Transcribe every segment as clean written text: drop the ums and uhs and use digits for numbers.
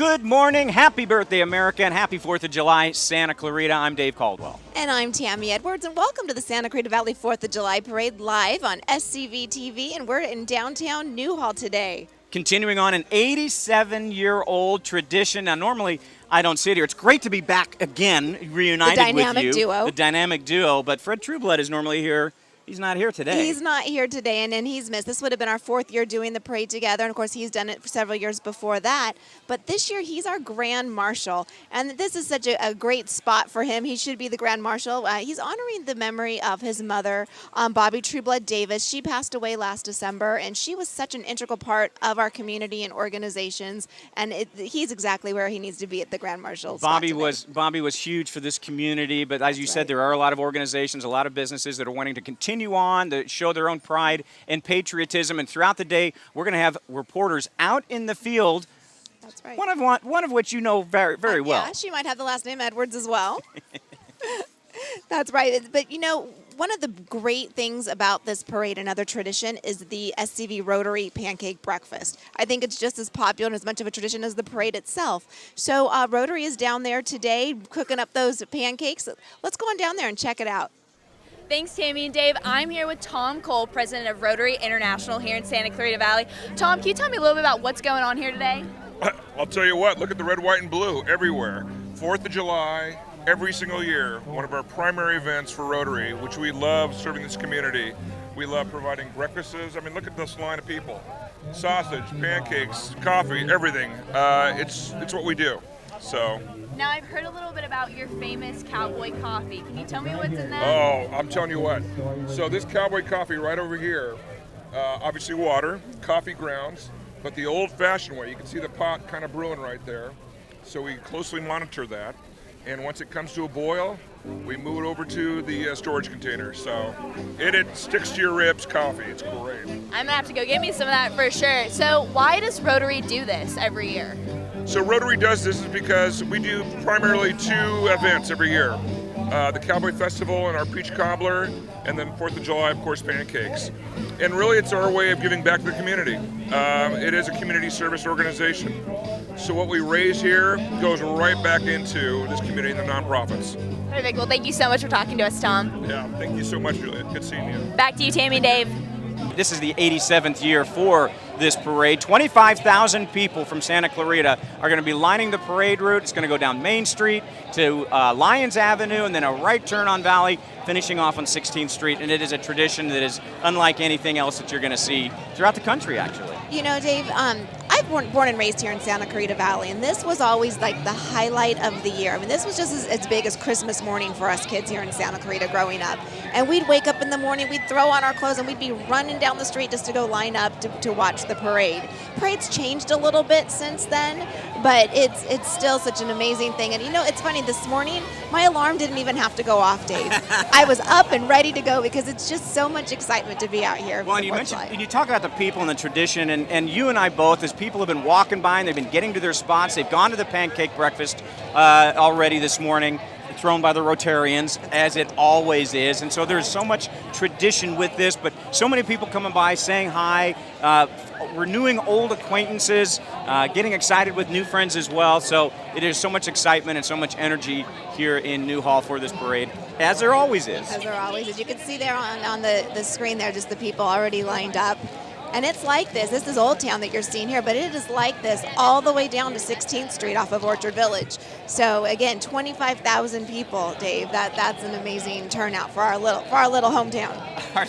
Good morning, happy birthday, America, and happy 4th of July, Santa Clarita. I'm Dave Caldwell. And I'm Tammy Edwards, and welcome to the Santa Clarita Valley 4th of July Parade live on SCVTV, and we're in downtown Newhall today. Continuing on an 87-year-old tradition. Now, normally, I don't see it here. It's great to be back again, reunited with you. The dynamic duo. The dynamic duo, but Fred Trueblood is normally here. He's not here today. He's not here today, and he's missed. This would have been our 4th year doing the parade together, and of course he's done it for several years before that. But this year he's our Grand Marshal, and this is such a great spot for him. He should be the Grand Marshal. He's honoring the memory of his mother, Bobby Trueblood Davis. She passed away last December, and she was such an integral part of our community and organizations, and he's exactly where he needs to be at the Grand Marshal. Bobby was huge for this community, but as you said, there are a lot of organizations, a lot of businesses that are wanting to continue on to show their own pride and patriotism, and throughout the day we're going to have reporters out in the field. That's right. One of which you know very well. Yeah, she might have the last name Edwards as well. That's right. But you know, one of the great things about this parade, another tradition, is the SCV Rotary pancake breakfast. I think it's just as popular and as much of a tradition as the parade itself. So Rotary is down there today cooking up those pancakes. Let's go on down there and check it out. Thanks, Tammy and Dave. I'm here with Tom Cole, president of Rotary International here in Santa Clarita Valley. Tom, can you tell me a little bit about what's going on here today? I'll tell you what, look at the red, white, and blue everywhere. 4th of July, every single year, one of our primary events for Rotary, which we love serving this community. We love providing breakfasts. I mean, look at this line of people. Sausage, pancakes, coffee, everything. It's what we do. So. Now, I've heard a little bit about your famous cowboy coffee. Can you tell me what's in that? Oh, I'm telling you what. So this cowboy coffee right over here, obviously water, coffee grounds, but the old-fashioned way. You can see the pot kind of brewing right there. So we closely monitor that. And once it comes to a boil, we move it over to the storage container. So it sticks to your ribs coffee. It's great. I'm going to have to go get me some of that for sure. So why does Rotary do this every year? So Rotary does this is because we do primarily 2 events every year. The Cowboy Festival and our peach cobbler, and then 4th of July, of course, pancakes. And really it's our way of giving back to the community. It is a community service organization. So what we raise here goes right back into this community and the nonprofits. Perfect. Well, thank you so much for talking to us, Tom. Yeah, thank you so much, Juliet. Good seeing you. Back to you, Tammy and Dave. This is the 87th year for this parade. 25,000 people from Santa Clarita are going to be lining the parade route. It's going to go down Main Street to Lyons Avenue and then a right turn on Valley, finishing off on 16th Street. And it is a tradition that is unlike anything else that you're going to see throughout the country, actually. You know, Dave, I've born and raised here in Santa Clarita Valley, and this was always like the highlight of the year. I mean, this was just as big as Christmas morning for us kids here in Santa Clarita growing up. And we'd wake up in the morning, we'd throw on our clothes, and we'd be running down the street just to go line up to watch the parade. Parade's changed a little bit since then, but it's still such an amazing thing. And you know, it's funny, this morning, my alarm didn't even have to go off, Dave. I was up and ready to go because it's just so much excitement to be out here. Well, and you mentioned, and you talk about the people and the tradition, and you and I both, as people have been walking by and they've been getting to their spots, they've gone to the pancake breakfast already this morning, thrown by the Rotarians, as it always is. And so there's so much tradition with this, but so many people coming by, saying hi, renewing old acquaintances, getting excited with new friends as well. So it is so much excitement and so much energy here in Newhall for this parade, as there always is. As there always is. You can see there on the screen there just the people already lined up. And it's like this. This is Old Town that you're seeing here, but it is like this all the way down to 16th Street off of Orchard Village. So again, 25,000 people, Dave. That's an amazing turnout for our little hometown. Our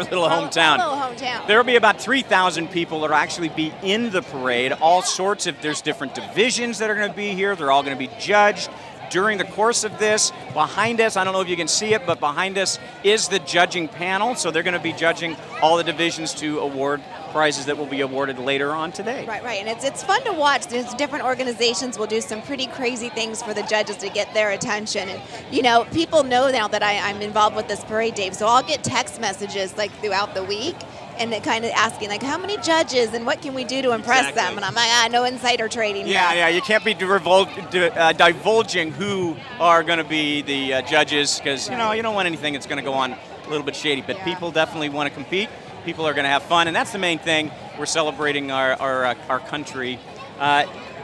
little hometown. There will be about 3,000 people that will actually be in the parade. All sorts of, there's different divisions that are going to be here. They're all going to be judged during the course of this. Behind us, I don't know if you can see it, but behind us is the judging panel. So they're going to be judging all the divisions to award prizes that will be awarded later on today. Right. And it's fun to watch. There's different organizations will do some pretty crazy things for the judges to get their attention. And, you know, people know now that I'm involved with this parade, Dave, so I'll get text messages like throughout the week and kind of asking, like, how many judges and what can we do to impress them? And I'm like, no insider trading. Yeah, you can't be divulging who are going to be the judges because, you know, you don't want anything that's going to go on a little bit shady. But people definitely want to compete. People are going to have fun, and that's the main thing. We're celebrating our country.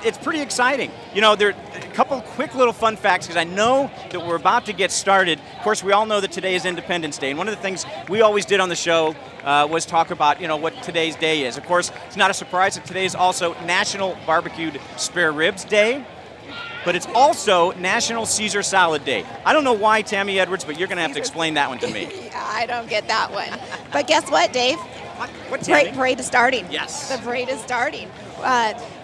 it's pretty exciting. You know, there are a couple quick little fun facts because I know that we're about to get started. Of course, we all know that today is Independence Day, and one of the things we always did on the show was talk about, you know, what today's day is. Of course, it's not a surprise that today is also National Barbecued Spare Ribs Day, but it's also National Caesar Salad Day. I don't know why, Tammy Edwards, but you're going to have to explain that one to me. Yeah, I don't get that one. But guess what, Dave? What Tammy? Parade is starting. Yes. The parade is starting.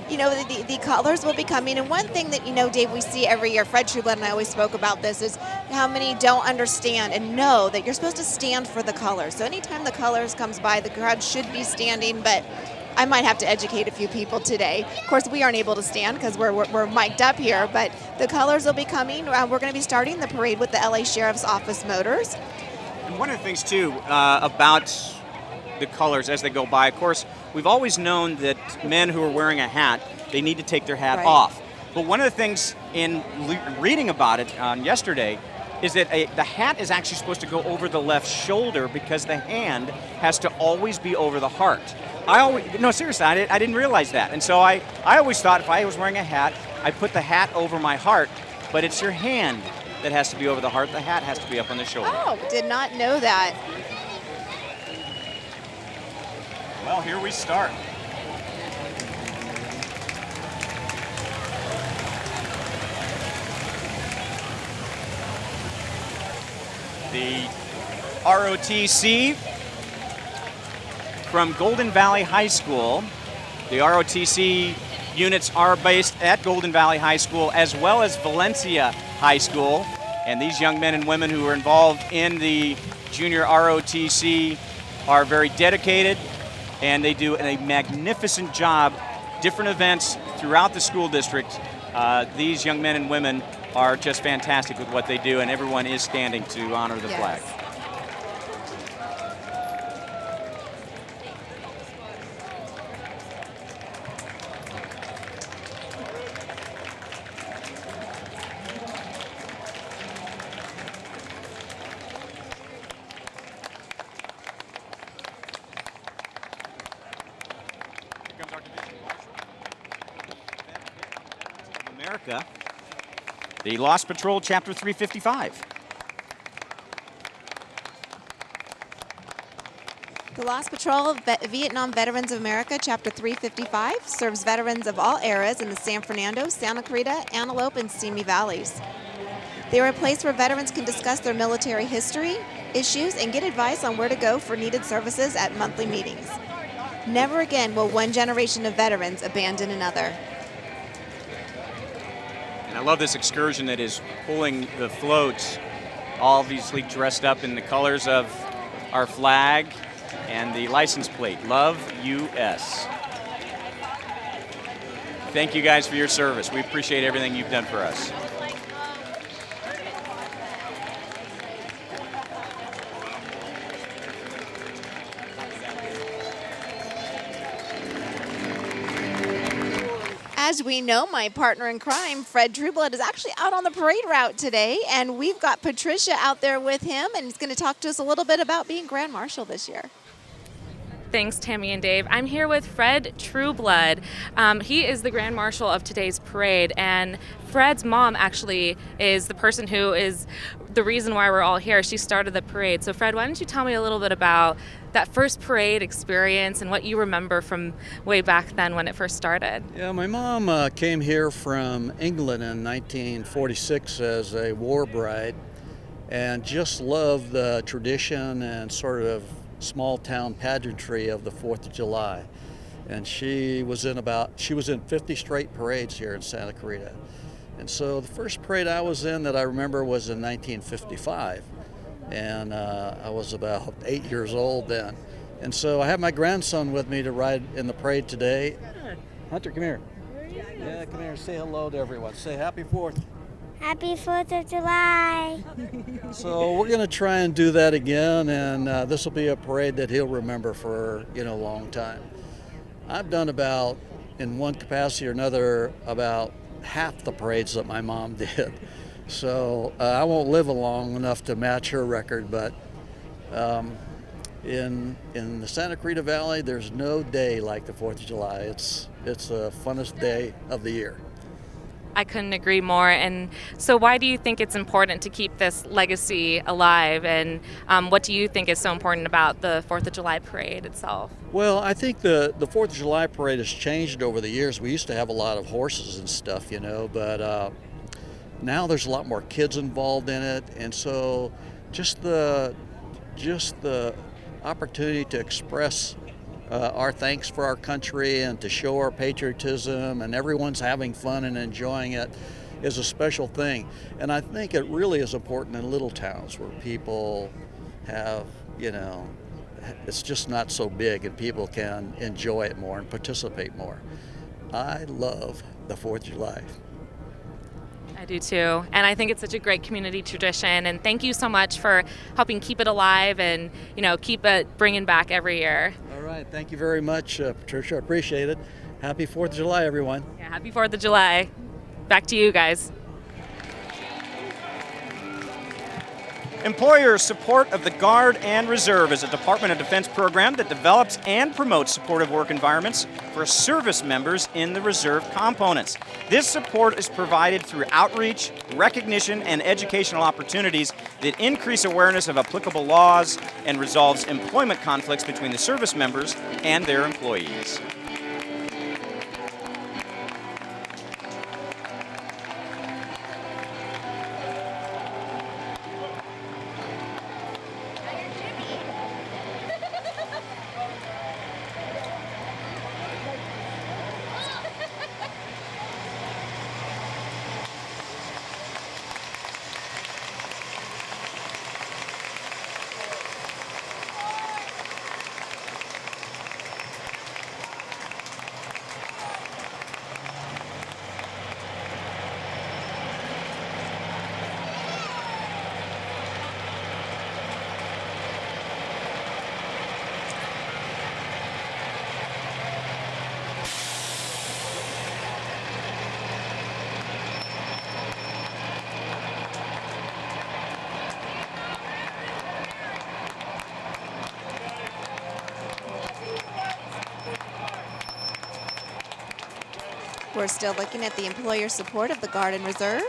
You know, the colors will be coming. And one thing that, you know, Dave, we see every year, Fred Trueblood and I always spoke about this, is how many don't understand and know that you're supposed to stand for the colors. So anytime the colors comes by, the crowd should be standing, but I might have to educate a few people today. Of course, we aren't able to stand because we're mic'd up here, but the colors will be coming. We're going to be starting the parade with the LA Sheriff's Office motors. And one of the things, too, about the colors as they go by, of course, we've always known that men who are wearing a hat, they need to take their hat off. But one of the things in reading about it on yesterday is that the hat is actually supposed to go over the left shoulder because the hand has to always be over the heart. No, seriously, I didn't realize that. And so I always thought if I was wearing a hat, I put the hat over my heart, but it's your hand that has to be over the heart. The hat has to be up on the shoulder. Oh, did not know that. Well, here we start. The ROTC from Golden Valley High School. The ROTC units are based at Golden Valley High School as well as Valencia High School. And these young men and women who are involved in the junior ROTC are very dedicated, and they do a magnificent job. Different events throughout the school district. These young men and women are just fantastic with what they do, and everyone is standing to honor the flag. America, the Lost Patrol, Chapter 355. The Lost Patrol of Vietnam Veterans of America, Chapter 355, serves veterans of all eras in the San Fernando, Santa Clarita, Antelope, and Simi valleys. They are a place where veterans can discuss their military history, issues, and get advice on where to go for needed services at monthly meetings. Never again will one generation of veterans abandon another. And I love this excursion that is pulling the floats, obviously dressed up in the colors of our flag and the license plate, Love US. Thank you guys for your service. We appreciate everything you've done for us. As we know, my partner in crime, Fred Trueblood, is actually out on the parade route today, and we've got Patricia out there with him, and he's going to talk to us a little bit about being Grand Marshal this year. Thanks, Tammy and Dave. I'm here with Fred Trueblood. He is the Grand Marshal of today's parade, and Fred's mom actually is the person who is the reason why we're all here. She started the parade. So Fred, why don't you tell me a little bit about that first parade experience and what you remember from way back then when it first started? Yeah, my mom came here from England in 1946 as a war bride and just loved the tradition and sort of small town pageantry of the 4th of July. And she was in 50 straight parades here in Santa Clarita. And so the first parade I was in that I remember was in 1955. And I was about 8 years old then. And so I have my grandson with me to ride in the parade today. Hunter, come here. Yeah, come here. Say hello to everyone. Say Happy 4th. Happy 4th of July. So we're going to try and do that again, and this will be a parade that he'll remember for a long time. I've done about, in one capacity or another, about half the parades that my mom did. So I won't live long enough to match her record, but In the Santa Clarita Valley, there's no day like the 4th of July. It's the funnest day of the year. I couldn't agree more. And so why do you think it's important to keep this legacy alive? And what do you think is so important about the 4th of July parade itself? Well, I think the 4th of July parade has changed over the years. We used to have a lot of horses and stuff, but now there's a lot more kids involved in it. And so just the opportunity to express our thanks for our country and to show our patriotism, and everyone's having fun and enjoying it, is a special thing. And I think it really is important in little towns where people have, it's just not so big and people can enjoy it more and participate more. I love the 4th of July. I do too, and I think it's such a great community tradition, and thank you so much for helping keep it alive and keep it bringing back every year. All right, thank you very much, Patricia. I appreciate it. Happy 4th of July, everyone. Yeah, happy 4th of July. Back to you guys. Employer support of the Guard and Reserve is a Department of Defense program that develops and promotes supportive work environments for service members in the Reserve components. This support is provided through outreach, recognition, and educational opportunities that increase awareness of applicable laws and resolves employment conflicts between the service members and their employees. We're still looking at the employer support of the Guard and Reserve.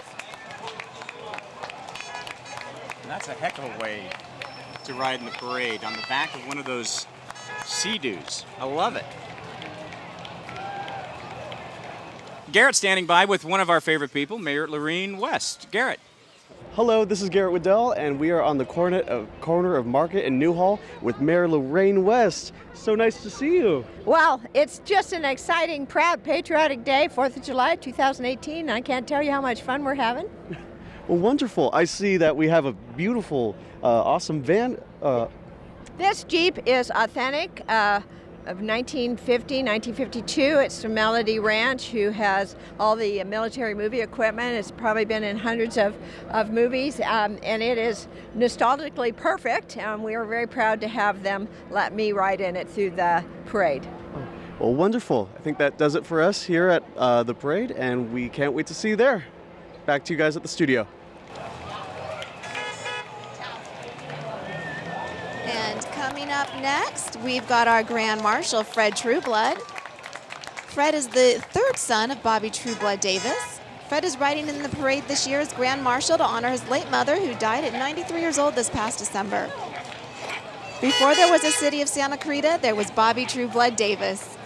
That's a heck of a way to ride in the parade, on the back of one of those Sea-Doos. I love it. Garrett standing by with one of our favorite people, Mayor Lorene West. Garrett. Hello, this is Garrett Waddell, and we are on the corner of Market and Newhall with Mayor Lorene West. So nice to see you. Well, it's just an exciting, proud, patriotic day, 4th of July 2018. I can't tell you how much fun we're having. Well, wonderful. I see that we have a beautiful, awesome van. This Jeep is authentic, of 1950, 1952. It's from Melody Ranch, who has all the military movie equipment. It's probably been in hundreds of movies, and it is nostalgically perfect. We are very proud to have them let me ride in it through the parade. Well, wonderful. I think that does it for us here at the parade, and we can't wait to see you there. Back to you guys at the studio. And coming up next, we've got our Grand Marshal, Fred Trueblood. Fred is the third son of Bobby Trueblood Davis. Fred is riding in the parade this year as Grand Marshal to honor his late mother, who died at 93 years old this past December. Before there was a city of Santa Clarita, there was Bobby Trueblood Davis.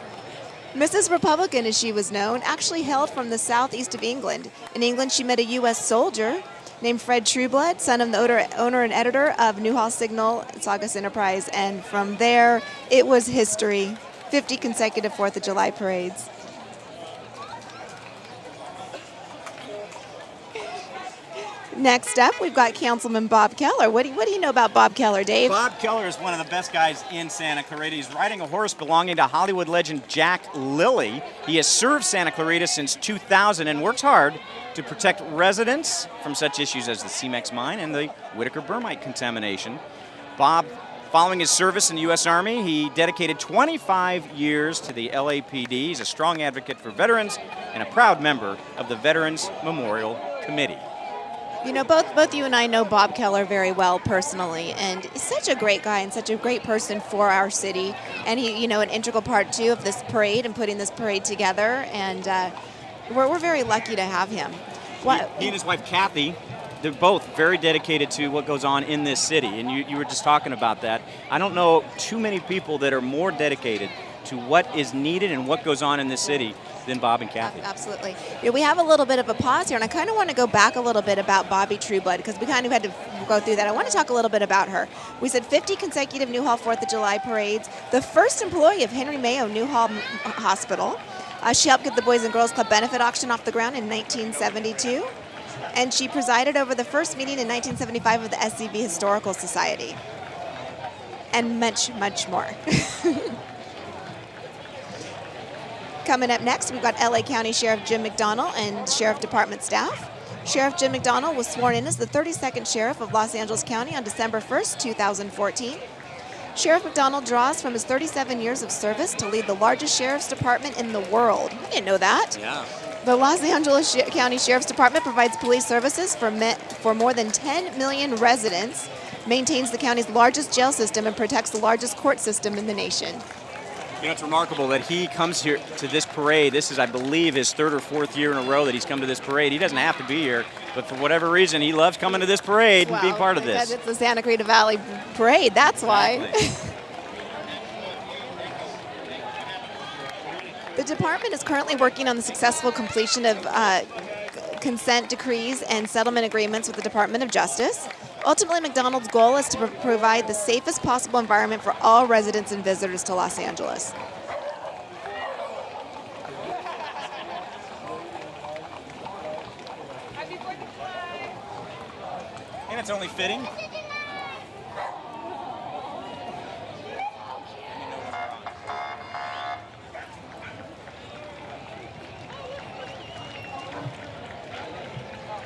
Mrs. Republican, as she was known, actually hailed from the southeast of England. In England, she met a U.S. soldier named Fred Trueblood, son of the owner and editor of Newhall Signal, Saugus Enterprise, and from there, it was history. 50 consecutive 4th of July parades. Next up, we've got Councilman Bob Keller. What do you know about Bob Keller, Dave? Bob Keller is one of the best guys in Santa Clarita. He's riding a horse belonging to Hollywood legend Jack Lilly. He has served Santa Clarita since 2000 and works hard to protect residents from such issues as the CMEX mine and the Whitaker Bermite contamination. Bob, following his service in the U.S. Army, he dedicated 25 years to the LAPD. He's a strong advocate for veterans and a proud member of the Veterans Memorial Committee. You know, both you and I know Bob Keller very well personally, and he's such a great guy and such a great person for our city. And he, you know, an integral part too of this parade and putting this parade together. And we're very lucky to have him. He and his wife Kathy, they're both very dedicated to what goes on in this city. And you were just talking about that. I don't know too many people that are more dedicated to what is needed and what goes on in this city than Bob and Kathy. Absolutely. Yeah, we have a little bit of a pause here, and I kind of want to go back a little bit about Bobby Trueblood, because we kind of had to go through that. I want to talk a little bit about her. We said 50 consecutive Newhall 4th of July parades, the first employee of Henry Mayo Newhall Hospital. She helped get the Boys and Girls Club benefit auction off the ground in 1972, and she presided over the first meeting in 1975 of the SCV Historical Society, and much, much more. Coming up next, we've got LA County Sheriff Jim McDonnell and Sheriff Department staff. Sheriff Jim McDonnell was sworn in as the 32nd Sheriff of Los Angeles County on December 1st, 2014. Sheriff McDonnell draws from his 37 years of service to lead the largest sheriff's department in the world. I didn't know that. Yeah. The Los Angeles County Sheriff's Department provides police services for more than 10 million residents, maintains the county's largest jail system, and protects the largest court system in the nation. You know, it's remarkable that he comes here to this parade. This is, I believe, his 3rd or 4th year in a row that he's come to this parade. He doesn't have to be here, but for whatever reason, he loves coming to this parade and being part of this. Because it's the Santa Clarita Valley Parade, that's why. Exactly. The department is currently working on the successful completion of consent decrees and settlement agreements with the Department of Justice. Ultimately, McDonald's goal is to provide the safest possible environment for all residents and visitors to Los Angeles. And it's only fitting.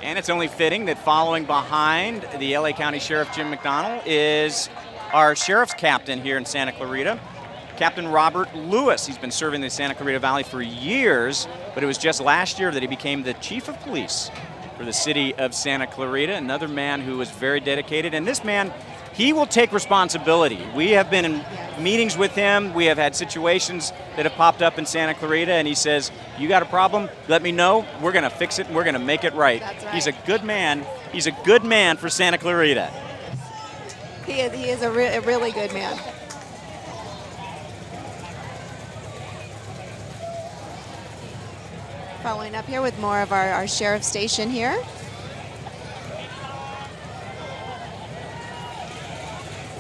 And it's only fitting that following behind the LA County Sheriff Jim McDonnell is our sheriff's captain here in Santa Clarita, Captain Robert Lewis. He's been serving the Santa Clarita Valley for years, but it was just last year that he became the chief of police for the city of Santa Clarita, another man who was very dedicated. And this man, he will take responsibility. We have been in meetings with him. We have had situations that have popped up in Santa Clarita, and he says, you got a problem? Let me know. We're going to fix it, and we're going to make it right. That's right. He's a good man. He's a good man for Santa Clarita. He is a really good man. Following up here with more of our sheriff station here.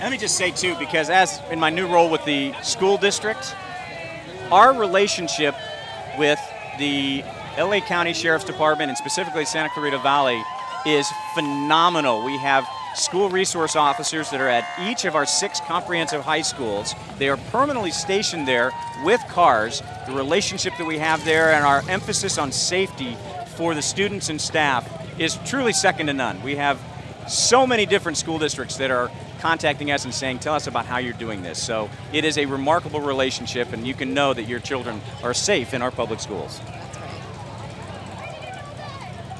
Let me just say, too, because as in my new role with the school district, our relationship with the LA County Sheriff's Department and specifically Santa Clarita Valley is phenomenal. We have school resource officers that are at each of our 6 comprehensive high schools. They are permanently stationed there with cars. The relationship that we have there and our emphasis on safety for the students and staff is truly second to none. We have so many different school districts that are contacting us and saying, tell us about how you're doing this. So it is a remarkable relationship, and you can know that your children are safe in our public schools. That's right.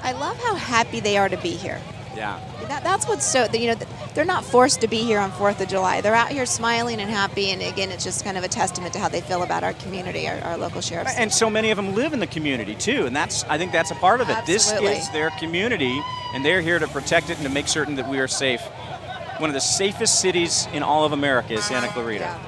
I love how happy they are to be here. Yeah. That's what's so, you know, they're not forced to be here on 4th of July. They're out here smiling and happy, and again, it's just kind of a testament to how they feel about our community, our local sheriffs. And so many of them live in the community, too, and I think that's a part of it. Absolutely. This is their community, and they're here to protect it and to make certain that we are safe. One of the safest cities in all of America is Santa Clarita. Yeah.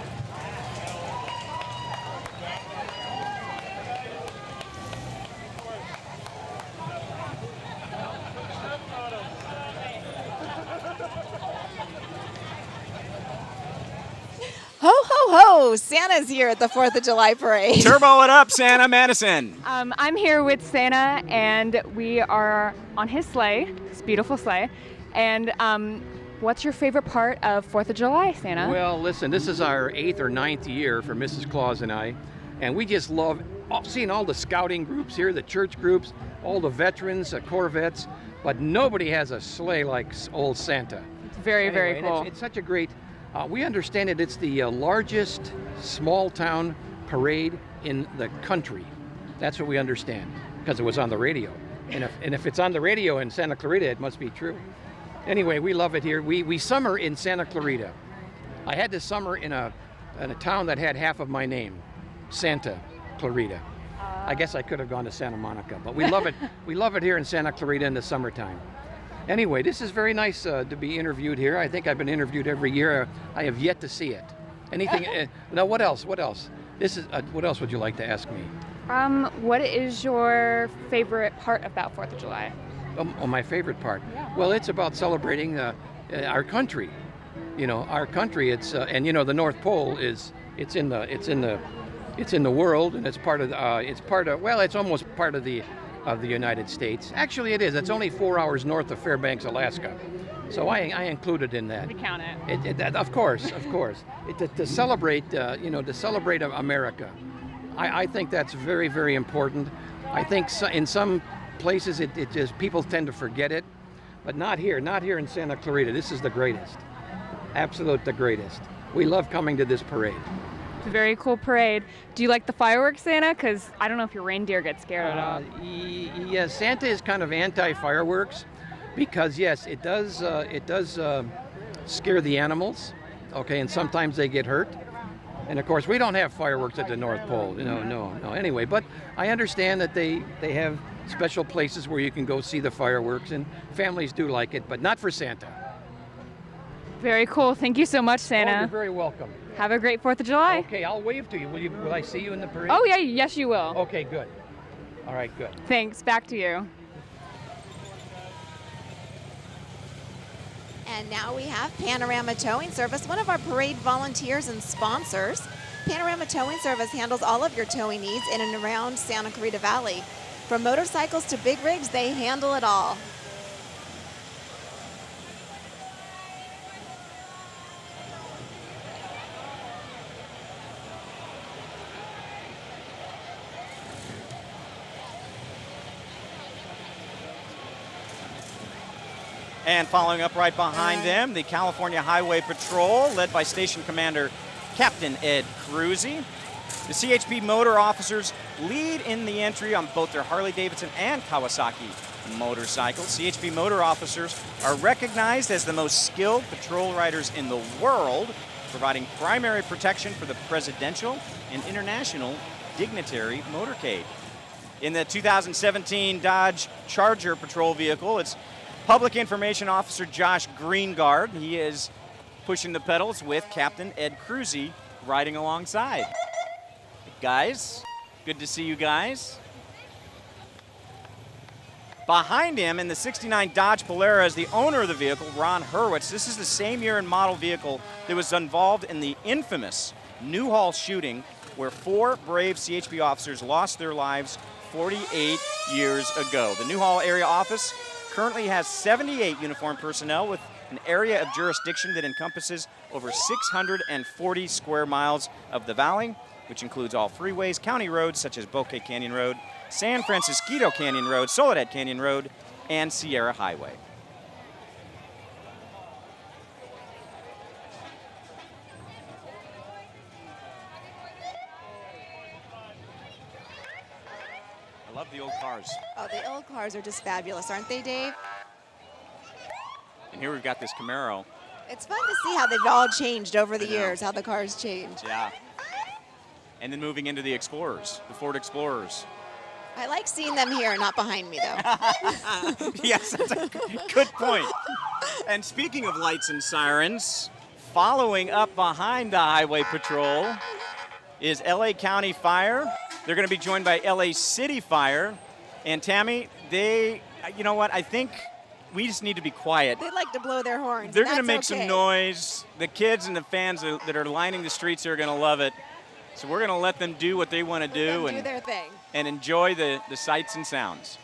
Ho, ho, ho! Santa's here at the 4th of July parade. Turbo it up, Santa Madison. I'm here with Santa, and we are on his sleigh, this beautiful sleigh. And what's your favorite part of 4th of July, Santa? Well, listen, this is our 8th or 9th year for Mrs. Claus and I, and we just love seeing all the scouting groups here, the church groups, all the veterans, Corvettes, but nobody has a sleigh like old Santa. It's very, very cool. It's such a great, we understand it, it's the largest small town parade in the country. That's what we understand, because it was on the radio. And if it's on the radio in Santa Clarita, it must be true. Anyway, we love it here. We summer in Santa Clarita. I had to summer in a town that had half of my name, Santa Clarita. I guess I could have gone to Santa Monica, but we love it. We love it here in Santa Clarita in the summertime. Anyway, this is very nice to be interviewed here. I think I've been interviewed every year. I have yet to see it. Anything? Now, what else? What else? What else would you like to ask me? What is your favorite part about 4th of July? Oh, my favorite part. Yeah. Well, it's about celebrating our country. Our country. It's and the North Pole is it's in the world, and it's almost part of the United States. Actually, it is. It's only 4 hours north of Fairbanks, Alaska. So I include it in that. We count it. Of course. To celebrate, to celebrate America. I think that's very, very important. I think in some places it just people tend to forget it, but not here in Santa Clarita. This is the greatest, the greatest. We love coming to this parade. It's a very cool parade. Do you like the fireworks, Santa? Because I don't know if your reindeer get scared at all. Yes, Santa is kind of anti-fireworks because yes, it does scare the animals. Okay, and sometimes they get hurt. And of course, we don't have fireworks at the North Pole. No. Anyway, but I understand that they have special places where you can go see the fireworks, and families do like it, but not for Santa. Very cool. Thank you so much, Santa. Oh, you're very welcome. Have a great 4th of July. Okay, I'll wave to you. Will I see you in the parade? Oh, yeah. Yes, you will. Okay, good. All right, good. Thanks. Back to you. And now we have Panorama Towing Service, one of our parade volunteers and sponsors. Panorama Towing Service handles all of your towing needs in and around Santa Clarita Valley. From motorcycles to big rigs, they handle it all. And following up right behind them, the California Highway Patrol, led by Station Commander Captain Ed Cruzy. The CHP motor officers lead in the entry on both their Harley-Davidson and Kawasaki motorcycles. CHP motor officers are recognized as the most skilled patrol riders in the world, providing primary protection for the presidential and international dignitary motorcade. In the 2017 Dodge Charger patrol vehicle, it's Public Information Officer Josh Greengard. He is pushing the pedals with Captain Ed Cruzy riding alongside. Guys, good to see you guys. Behind him in the 69 Dodge Polara is the owner of the vehicle, Ron Hurwitz. This is the same year and model vehicle that was involved in the infamous Newhall shooting, where 4 brave CHP officers lost their lives 48 years ago. The Newhall area office currently has 78 uniformed personnel with an area of jurisdiction that encompasses over 640 square miles of the valley, which includes all freeways, county roads such as Bouquet Canyon Road, San Francisquito Canyon Road, Soledad Canyon Road, and Sierra Highway. I love the old cars. Oh, the old cars are just fabulous, aren't they, Dave? And here we've got this Camaro. It's fun to see how they've all changed over the years, how the cars change. Yeah. And then moving into the Explorers, the Ford Explorers. I like seeing them here, not behind me, though. Yes, that's a good point. And speaking of lights and sirens, following up behind the Highway Patrol is LA County Fire. They're going to be joined by LA City Fire. And Tammy, you know what, I think we just need to be quiet. They like to blow their horns. They're going to make some noise. The kids and the fans that are lining the streets are going to love it. So we're going to let them do what they want to do and do their thing and enjoy the sights and sounds.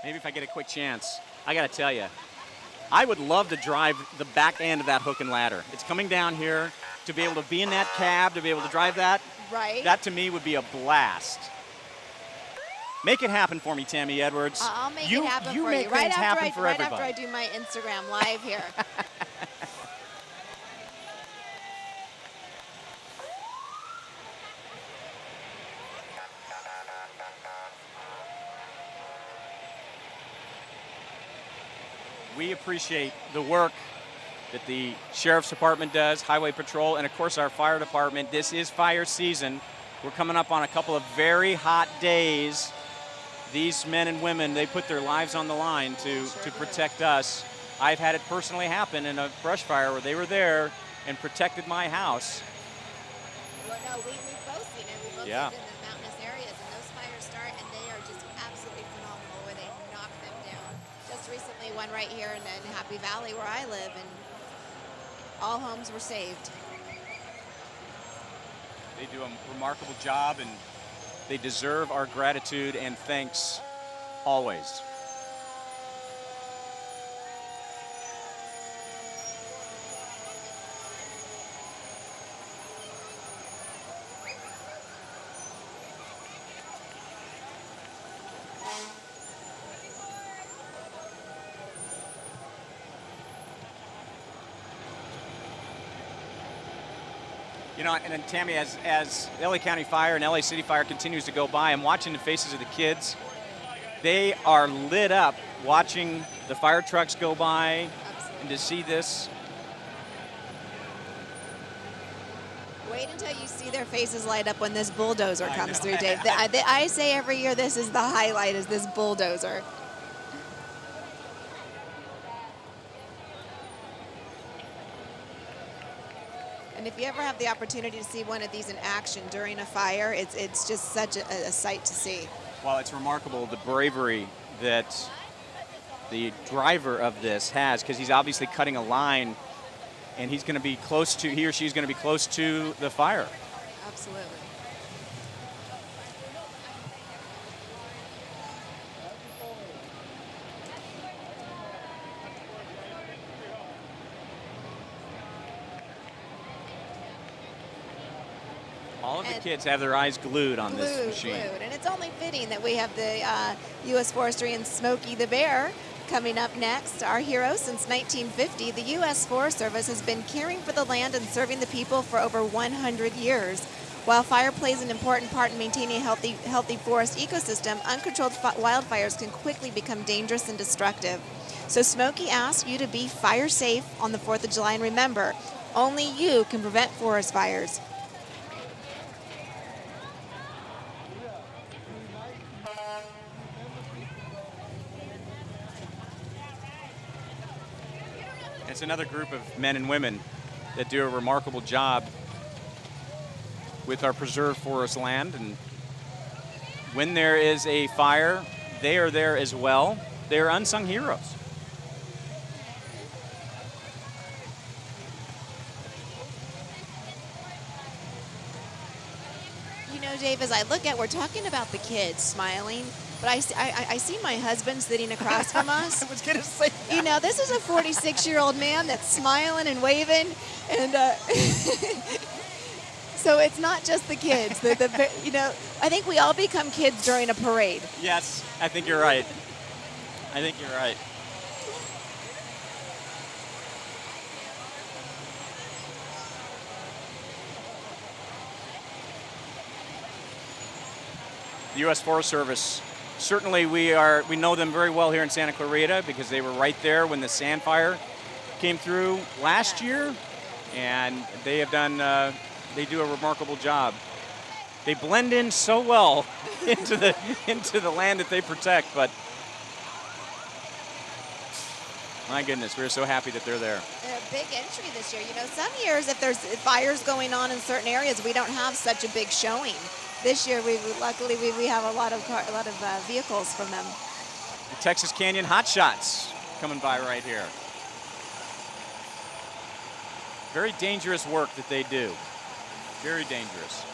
Maybe if I get a quick chance, I got to tell you, I would love to drive the back end of that hook and ladder. It's coming down here. To be able to be in that cab, to be able to drive that, right? That to me would be a blast. Make it happen for me, Tammy Edwards. I'll make you, it happen you for make you. things happen for Right everybody. after I do my Instagram live here. We appreciate the work that the Sheriff's Department does, Highway Patrol, and of course our fire department. This is fire season. We're coming up on a couple of very hot days. These men and women, they put their lives on the line to protect us. I've had it personally happen in a brush fire where they were there and protected my house. Well, no, we've both seen it. We've both Yeah. lived in the mountainous areas, and those fires start, and they are just absolutely phenomenal where they knock them down. Just recently, one right here in Happy Valley where I live, and all homes were saved. They do a remarkable job, and they deserve our gratitude and thanks always. You know, and then Tammy, as LA County Fire and LA City Fire continues to go by, I'm watching the faces of the kids. They are lit up watching the fire trucks go by. Absolutely. And to see this. Wait until you see their faces light up when this bulldozer comes through, Dave. I say every year this is the highlight, is this bulldozer. And if you ever have the opportunity to see one of these in action during a fire, it's just such a sight to see. Well, it's remarkable the bravery that the driver of this has, because he's obviously cutting a line, and he's going to be close to, he or she's going to be close to the fire. Absolutely. All of the kids have their eyes glued on this machine. Glued. And it's only fitting that we have the U.S. Forestry and Smokey the Bear coming up next. Our hero since 1950, the U.S. Forest Service has been caring for the land and serving the people for over 100 years. While fire plays an important part in maintaining a healthy forest ecosystem, uncontrolled wildfires can quickly become dangerous and destructive. So Smokey asks you to be fire safe on the 4th of July, and remember, only you can prevent forest fires. It's another group of men and women that do a remarkable job with our preserved forest land. And when there is a fire, they are there as well. They are unsung heroes. You know, Dave, as I look at, we're talking about the kids smiling, but I see my husband sitting across from us. I was going to say that. You know, this is a 46-year-old man that's smiling and waving, and so it's not just the kids. You know, I think we all become kids during a parade. Yes, I think you're right. I think you're right. The U.S. Forest Service, certainly we know them very well here in Santa Clarita because they were right there when the sand fire came through last year, and they have done, they do a remarkable job. They blend in so well into the land that they protect, but my goodness, we're so happy that they're there. A big entry this year. You know, some years if there's fires going on in certain areas, we don't have such a big showing. This year, luckily we have a lot of vehicles from them. The Texas Canyon Hot Shots coming by right here. Very dangerous work that they do. Very dangerous.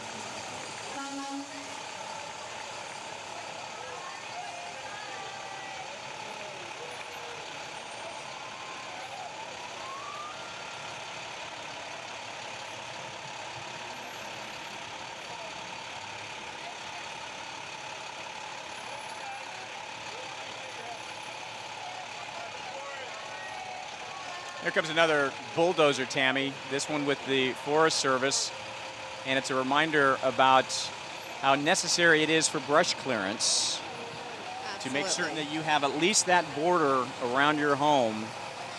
Here comes another bulldozer, Tammy, this one with the Forest Service, and it's a reminder about how necessary it is for brush clearance to make certain that you have at least that border around your home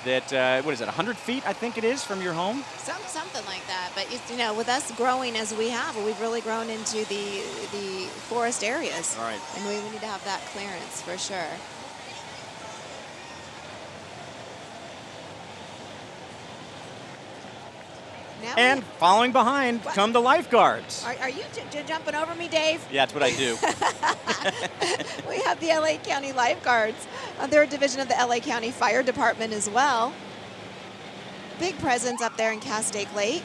that, what is it, 100 feet, I think it is, from your home? Something like that. But, you know, with us growing as we have, we've really grown into the forest areas. All right. And we need to have that clearance for sure. Now And following behind come the Lifeguards. Are you jumping over me, Dave? Yeah, that's what I do. We have the LA County Lifeguards. They're a division of the LA County Fire Department as well. Big presence up there in Castaic Lake.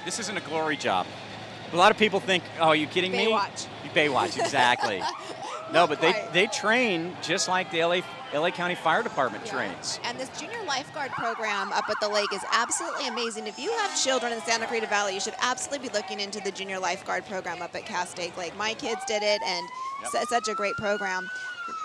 This isn't a glory job. A lot of people think, oh, are you kidding me? Baywatch. Baywatch, exactly. No, but they train just like the LA County Fire Department trains. And this junior lifeguard program up at the lake is absolutely amazing. If you have children in the Santa Clarita Valley, you should absolutely be looking into the junior lifeguard program up at Castaic Lake. My kids did it, and such a great program.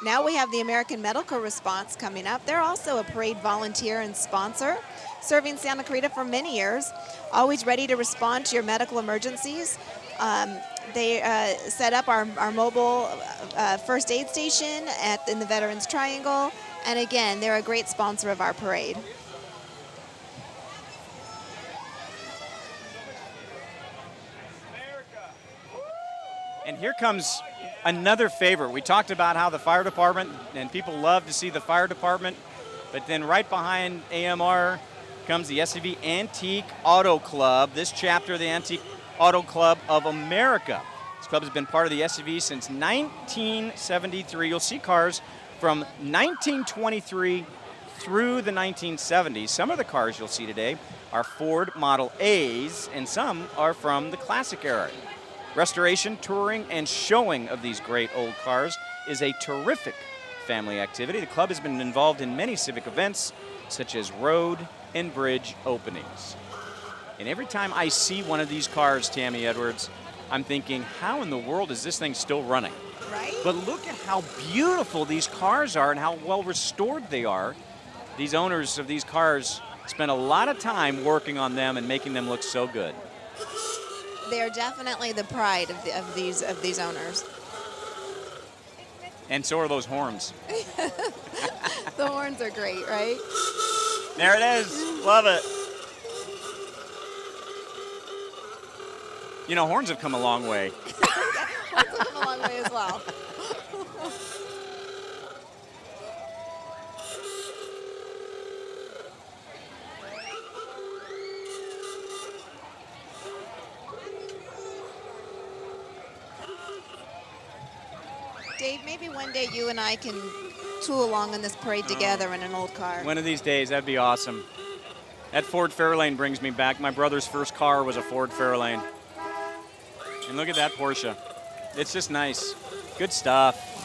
Now we have the American Medical Response coming up. They're also a parade volunteer and sponsor, serving Santa Clarita for many years, always ready to respond to your medical emergencies. They set up our mobile first aid station in the Veterans Triangle. And again, they're a great sponsor of our parade. And here comes another favorite. We talked about how the fire department, and people love to see the fire department, but then right behind AMR comes the SCV Antique Auto Club, this chapter of the Antique Auto Club of America. This club has been part of the SCV since 1973. You'll see cars from 1923 through the 1970s. Some of the cars you'll see today are Ford Model A's, and some are from the classic era. Restoration, touring, and showing of these great old cars is a terrific family activity. The club has been involved in many civic events, such as road and bridge openings. And every time I see one of these cars, Tammy Edwards, I'm thinking, how in the world is this thing still running? Right? But look at how beautiful these cars are and how well restored they are. These owners of these cars spend a lot of time working on them and making them look so good. They are definitely the pride of these owners. And so are those horns. The horns are great, right? There it is. Love it. You know, horns have come a long way. Horns have come a long way as well. Dave, maybe one day you and I can tool along on this parade together in an old car. One of these days, that'd be awesome. That Ford Fairlane brings me back. My brother's first car was a Ford Fairlane. And look at that Porsche. It's just nice. Good stuff.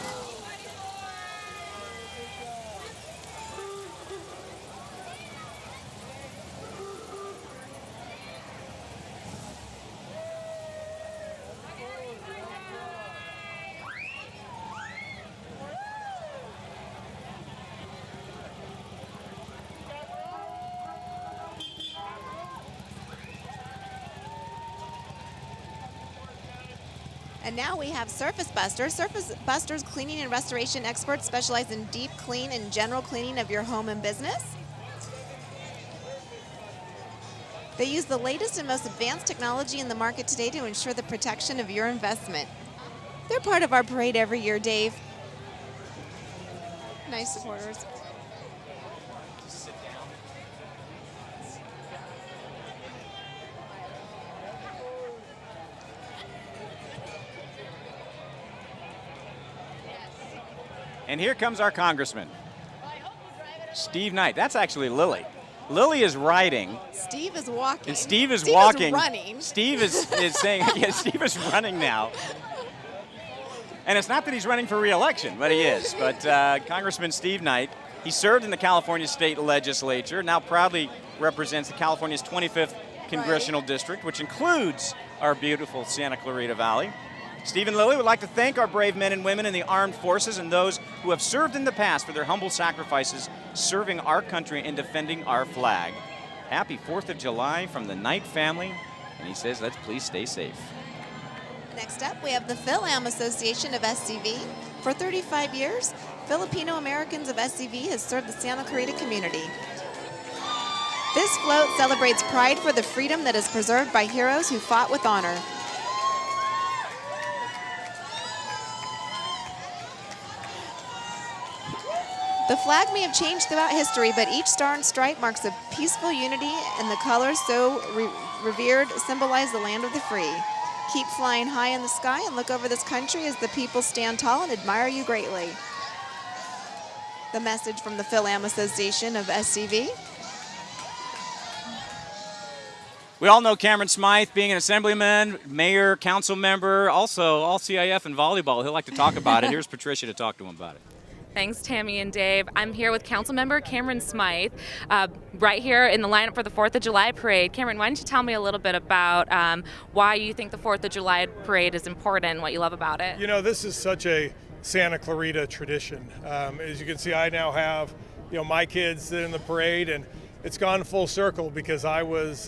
And now we have Surface Busters. Surface Busters cleaning and restoration experts specialize in deep clean and general cleaning of your home and business. They use the latest and most advanced technology in the market today to ensure the protection of your investment. They're part of our parade every year, Dave. Nice supporters. And here comes our congressman, Steve Knight. That's actually Lily. Lily is riding. Steve is walking. And Steve is walking. Is running. Steve is saying, yeah, Steve is running now. And it's not that he's running for re-election, but he is. But Congressman Steve Knight, he served in the California State Legislature, now proudly represents the California's 25th Congressional District, which includes our beautiful Santa Clarita Valley. Steve and Lily would like to thank our brave men and women in the armed forces and those who have served in the past for their humble sacrifices serving our country and defending our flag. Happy 4th of July from the Knight family, and he says, let's please stay safe. Next up, we have the Phil-Am Association of SCV. For 35 years, Filipino Americans of SCV has served the Santa Clarita community. This float celebrates pride for the freedom that is preserved by heroes who fought with honor. The flag may have changed throughout history, but each star and stripe marks a peaceful unity, and the colors so revered symbolize the land of the free. Keep flying high in the sky and look over this country as the people stand tall and admire you greatly. The message from the Phil-Am Association of SCV. We all know Cameron Smythe being an assemblyman, mayor, council member, also all CIF and volleyball. He'll like to talk about it. Here's Patricia to talk to him about it. Thanks, Tammy and Dave. I'm here with Councilmember Cameron Smythe, right here in the lineup for the 4th of July Parade. Cameron, why don't you tell me a little bit about why you think the 4th of July Parade is important and what you love about it? You know, this is such a Santa Clarita tradition. As you can see, I now have, my kids in the parade, and it's gone full circle because I was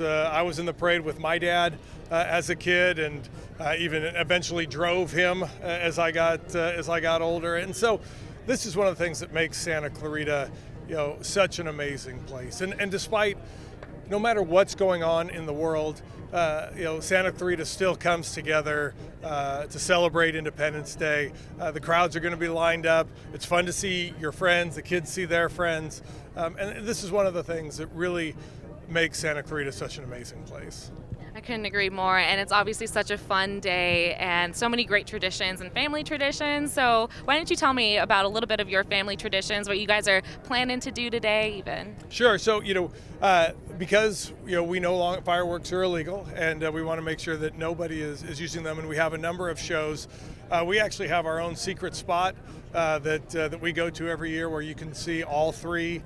in the parade with my dad as a kid, and even eventually drove him as I got older, and so. This is one of the things that makes Santa Clarita, such an amazing place. And despite, no matter what's going on in the world, Santa Clarita still comes together to celebrate Independence Day. The crowds are going to be lined up. It's fun to see your friends, the kids see their friends. And this is one of the things that really makes Santa Clarita such an amazing place. I couldn't agree more, and it's obviously such a fun day and so many great traditions and family traditions. So why don't you tell me about a little bit of your family traditions, what you guys are planning to do today even? Sure. So, because, we know fireworks are illegal, and we want to make sure that nobody is using them, and we have a number of shows. We actually have our own secret spot that we go to every year, where you can see all three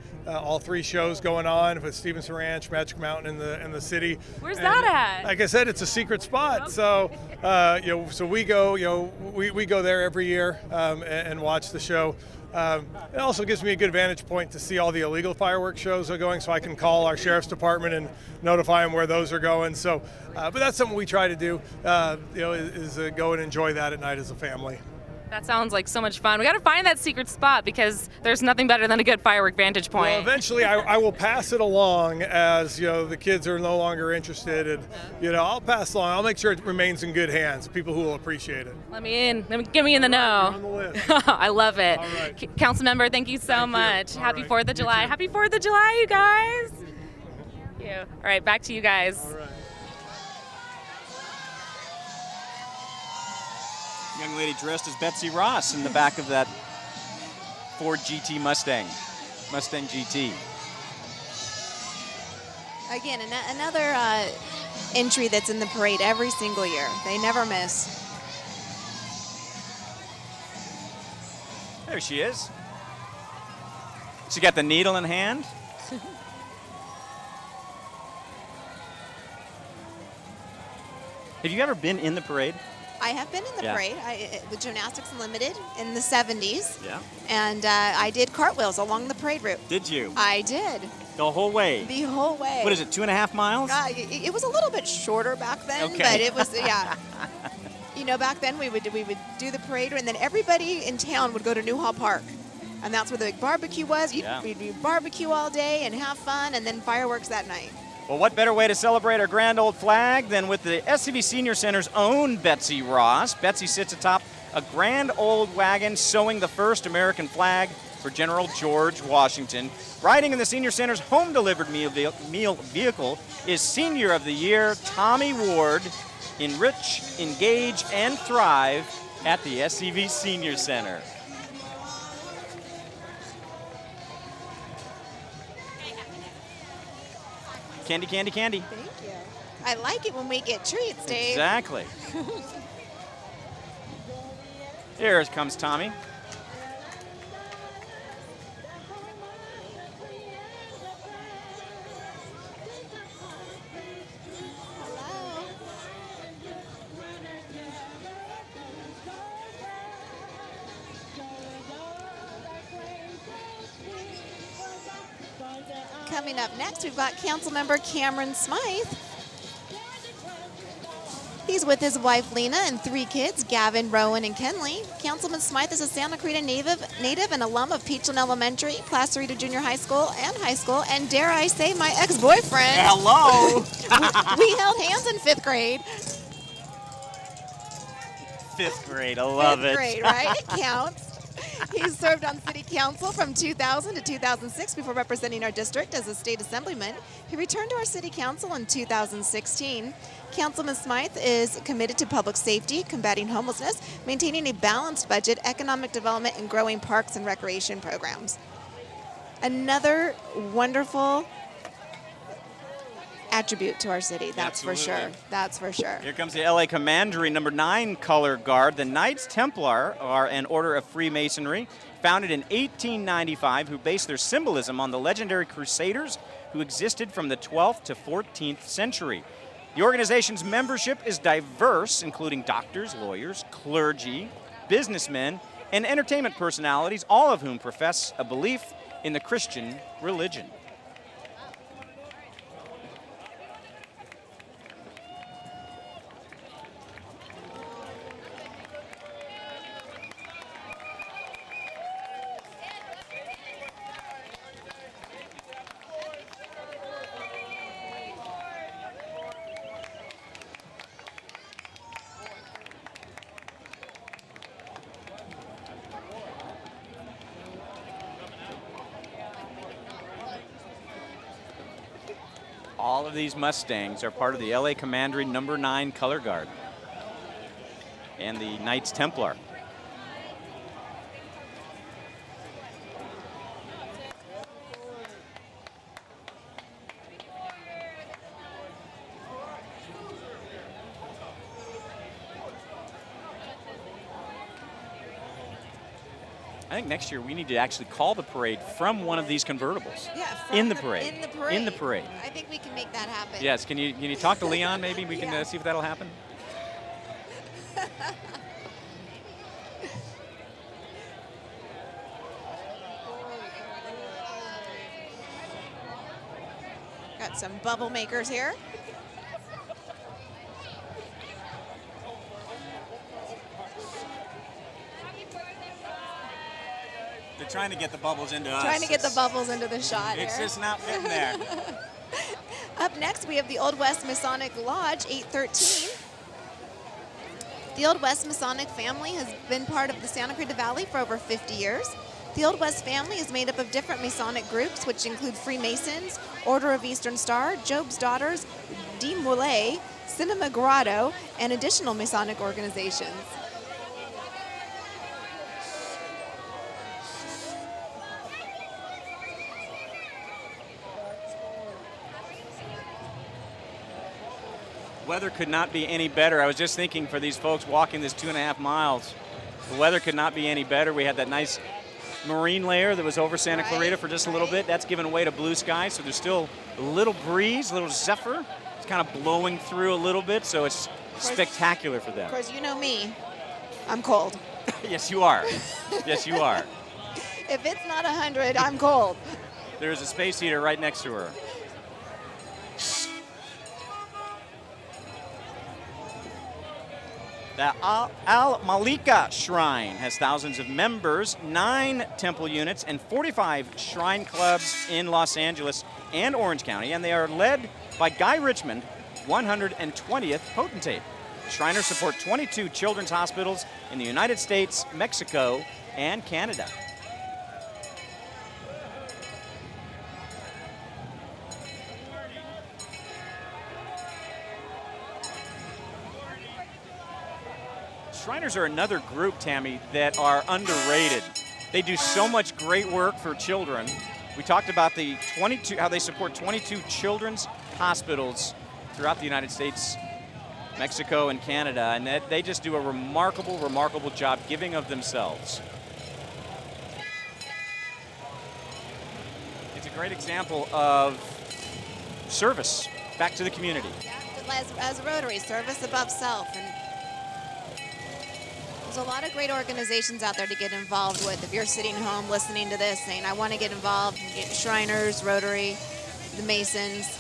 shows going on with Stevenson Ranch, Magic Mountain, and the city. Where's that at? Like I said, it's a secret spot. Okay. So we go we go there every year and watch the show. It also gives me a good vantage point to see all the illegal fireworks shows are going, so I can call our sheriff's department and notify them where those are going. So, but that's something we try to do. Is go and enjoy that at night as a family. That sounds like so much fun. We got to find that secret spot because there's nothing better than a good firework vantage point. Well, eventually I will pass it along as, the kids are no longer interested, and, I'll pass along. I'll make sure it remains in good hands, people who will appreciate it. Let me in. Get me in the know. You're on the list. I love it. All right. Council member, thank you so much. Happy 4th of July. Happy 4th of July, you guys. Thank you. All right, back to you guys. All right. Young lady dressed as Betsy Ross in the back of that Ford GT Mustang GT. Again, another entry that's in the parade every single year. They never miss. There she is. She got the needle in hand. Have you ever been in the parade? I have been in the parade with Gymnastics Unlimited in the 70s. Yeah. And I did cartwheels along the parade route. Did you? I did. The whole way? The whole way. What is it, 2.5 miles? It was a little bit shorter back then, okay. But it was, yeah. Back then we would do the parade, and then everybody in town would go to Newhall Park. And that's where the big barbecue was. We'd do barbecue all day and have fun, and then fireworks that night. Well, what better way to celebrate our grand old flag than with the SCV Senior Center's own Betsy Ross. Betsy sits atop a grand old wagon sewing the first American flag for General George Washington. Riding in the Senior Center's home-delivered meal vehicle is Senior of the Year Tommy Ward. Enrich, engage, and thrive at the SCV Senior Center. Candy, candy, candy. Thank you. I like it when we get treats, Dave. Exactly. Here comes Tommy. Coming up next, we've got Councilmember Cameron Smythe. He's with his wife Lena and 3 kids, Gavin, Rowan, and Kenley. Councilman Smythe is a Santa Clarita native and alum of Peachland Elementary, Placerita Junior High School, and dare I say, my ex-boyfriend. Hello. we held hands in 5th grade. 5th grade, I love it. 5th grade, right? It counts. He served on City Council from 2000 to 2006 before representing our district as a state assemblyman. He returned to our City Council in 2016. Councilman Smythe is committed to public safety, combating homelessness, maintaining a balanced budget, economic development, and growing parks and recreation programs. Another wonderful attribute to our city, that's Absolutely. for sure. That's for sure. Here comes the LA Commandery number 9 color guard. The Knights Templar are an order of Freemasonry founded in 1895 who base their symbolism on the legendary Crusaders who existed from the 12th to 14th century. The organization's membership is diverse, including doctors, lawyers, clergy, businessmen, and entertainment personalities, all of whom profess a belief in the Christian religion. All of these Mustangs are part of the LA Commandery number 9 color guard and the Knights Templar. I think next year we need to actually call the parade from one of these convertibles. Yeah, in the parade. In the parade. In the parade. I think we can make that happen. Yes. Can you talk to Leon? Maybe we can Yeah. see if that'll happen. Got some bubble makers here. They're trying to get the bubbles into us. Trying to get the bubbles into the shot It's here. just not fitting there. Up next, we have the Old West Masonic Lodge, 813. The Old West Masonic family has been part of the Santa Clarita Valley for over 50 years. The Old West family is made up of different Masonic groups, which include Freemasons, Order of Eastern Star, Job's Daughters, De Molay, Cinema Grotto, and additional Masonic organizations. Weather could not be any better. I was just thinking for these folks walking this 2.5 miles, the weather could not be any better. We had that nice marine layer that was over Santa Clarita for just a little bit. That's given way to blue sky, so there's still a little breeze, a little zephyr. It's kind of blowing through a little bit, so it's spectacular for them. Of course, you know me. I'm cold. Yes, you are. Yes, you are. If it's not 100, I'm cold. There's a space heater right next to her. The Al Malika Shrine has thousands of members, 9 temple units, and 45 shrine clubs in Los Angeles and Orange County, and they are led by Guy Richmond, 120th potentate. The Shriners support 22 children's hospitals in the United States, Mexico, and Canada. Shriners are another group, Tammy, that are underrated. They do so much great work for children. We talked about the 22, how they support 22 children's hospitals throughout the United States, Mexico, and Canada, and that they just do a remarkable, remarkable job giving of themselves. It's a great example of service back to the community. Yeah, as Rotary, service above self. And there's a lot of great organizations out there to get involved with. If you're sitting home listening to this saying, I want to get involved, get Shriners, Rotary, the Masons.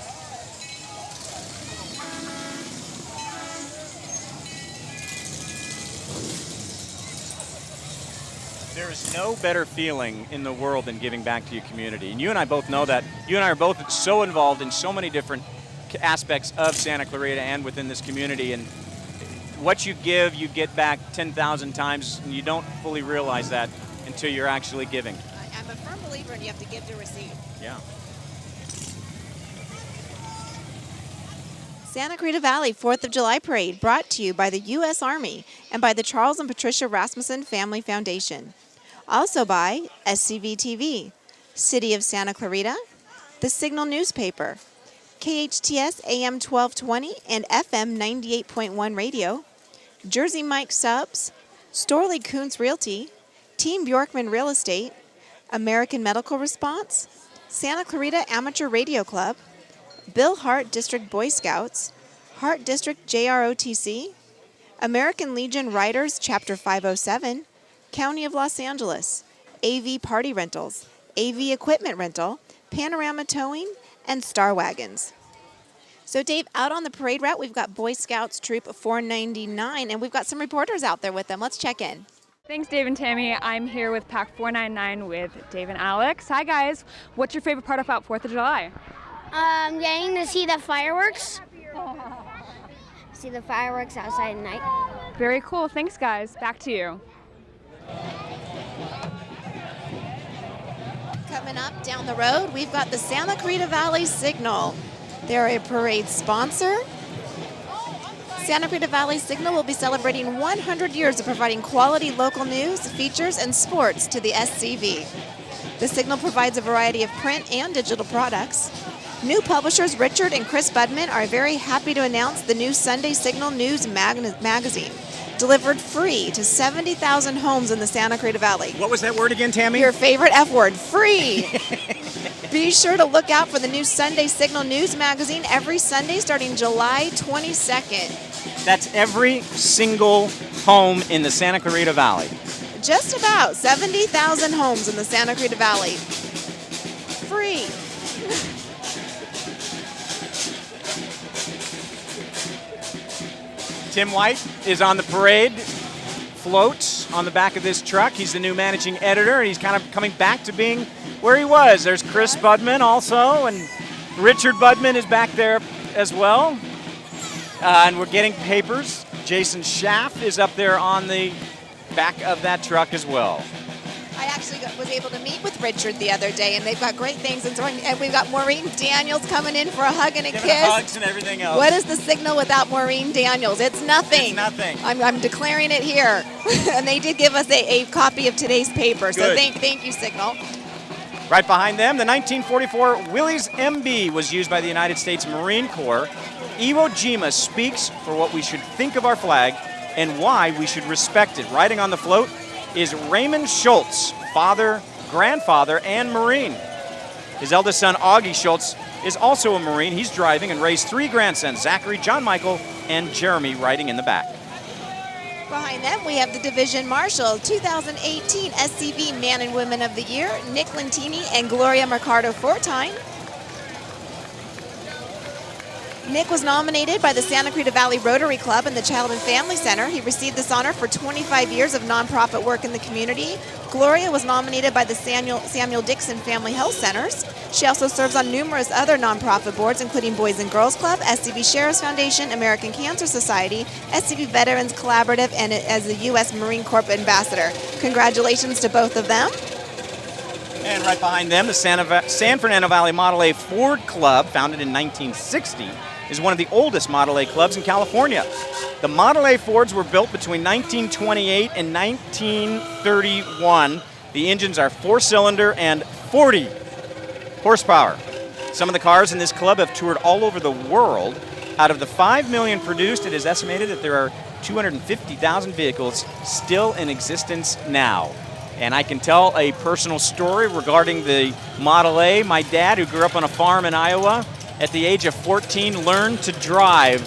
There is no better feeling in the world than giving back to your community. And you and I both know that. You and I are both so involved in so many different aspects of Santa Clarita and within this community. And what you give, you get back 10,000 times, and you don't fully realize that until you're actually giving. I'm a firm believer in you have to give to receive. Yeah. Santa Clarita Valley 4th of July Parade brought to you by the U.S. Army and by the Charles and Patricia Rasmussen Family Foundation. Also by SCVTV, City of Santa Clarita, The Signal Newspaper, KHTS AM 1220 and FM 98.1 radio, Jersey Mike Subs, Storley Kuntz Realty, Team Bjorkman Real Estate, American Medical Response, Santa Clarita Amateur Radio Club, Bill Hart District Boy Scouts, Hart District JROTC, American Legion Riders Chapter 507, County of Los Angeles, AV Party Rentals, AV Equipment Rental, Panorama Towing, and Star Wagons. So Dave, out on the parade route, we've got Boy Scouts Troop 499, and we've got some reporters out there with them. Let's check in. Thanks, Dave and Tammy. I'm here with Pack 499 with Dave and Alex. Hi, guys. What's your favorite part about 4th of July? Getting to see the fireworks. See the fireworks outside at night. Very cool. Thanks, guys. Back to you. Coming up down the road, we've got the Santa Clarita Valley Signal. They're a parade sponsor. Santa Clarita Valley Signal will be celebrating 100 years of providing quality local news, features, and sports to the SCV. The Signal provides a variety of print and digital products. New publishers Richard and Chris Budman are very happy to announce the new Sunday Signal News magazine, delivered free to 70,000 homes in the Santa Clarita Valley. What was that word again, Tammy? Your favorite F word, free. Be sure to look out for the new Sunday Signal News magazine every Sunday starting July 22nd. That's every single home in the Santa Clarita Valley. Just about 70,000 homes in the Santa Clarita Valley. Free. Tim White is on the parade float on the back of this truck. He's the new managing editor, and he's kind of coming back to being where he was. There's Chris Budman also, and Richard Budman is back there as well. And we're getting papers. Jason Schaff is up there on the back of that truck as well. I actually was able to meet with Richard the other day, and they've got great things. And we've got Maureen Daniels coming in for a hug and a Giving kiss. hugs and everything else. What is the Signal without Maureen Daniels? It's nothing. It's nothing. I'm declaring it here. And they did give us a copy of today's paper. So Good. thank you, Signal. Right behind them, the 1944 Willys MB was used by the United States Marine Corps. Iwo Jima speaks for what we should think of our flag and why we should respect it. Riding on the float is Raymond Schultz, father, grandfather, and Marine. His eldest son, Augie Schultz, is also a Marine. He's driving and raised 3 grandsons, Zachary, John Michael, and Jeremy, riding in the back. Behind them, we have the Division Marshal 2018 SCV Man and Women of the Year, Nick Lentini and Gloria Mercado 4-time. Nick was nominated by the Santa Clarita Valley Rotary Club and the Child and Family Center. He received this honor for 25 years of nonprofit work in the community. Gloria was nominated by the Samuel Dixon Family Health Centers. She also serves on numerous other nonprofit boards, including Boys and Girls Club, SCV Sheriff's Foundation, American Cancer Society, SCV Veterans Collaborative, and as the U.S. Marine Corps Ambassador. Congratulations to both of them. And right behind them, the San Fernando Valley Model A Ford Club, founded in 1960, is one of the oldest Model A clubs in California. The Model A Fords were built between 1928 and 1931. The engines are 4-cylinder and 40 horsepower. Some of the cars in this club have toured all over the world. Out of the 5 million produced, it is estimated that there are 250,000 vehicles still in existence now. And I can tell a personal story regarding the Model A. My dad, who grew up on a farm in Iowa, at the age of 14, learned to drive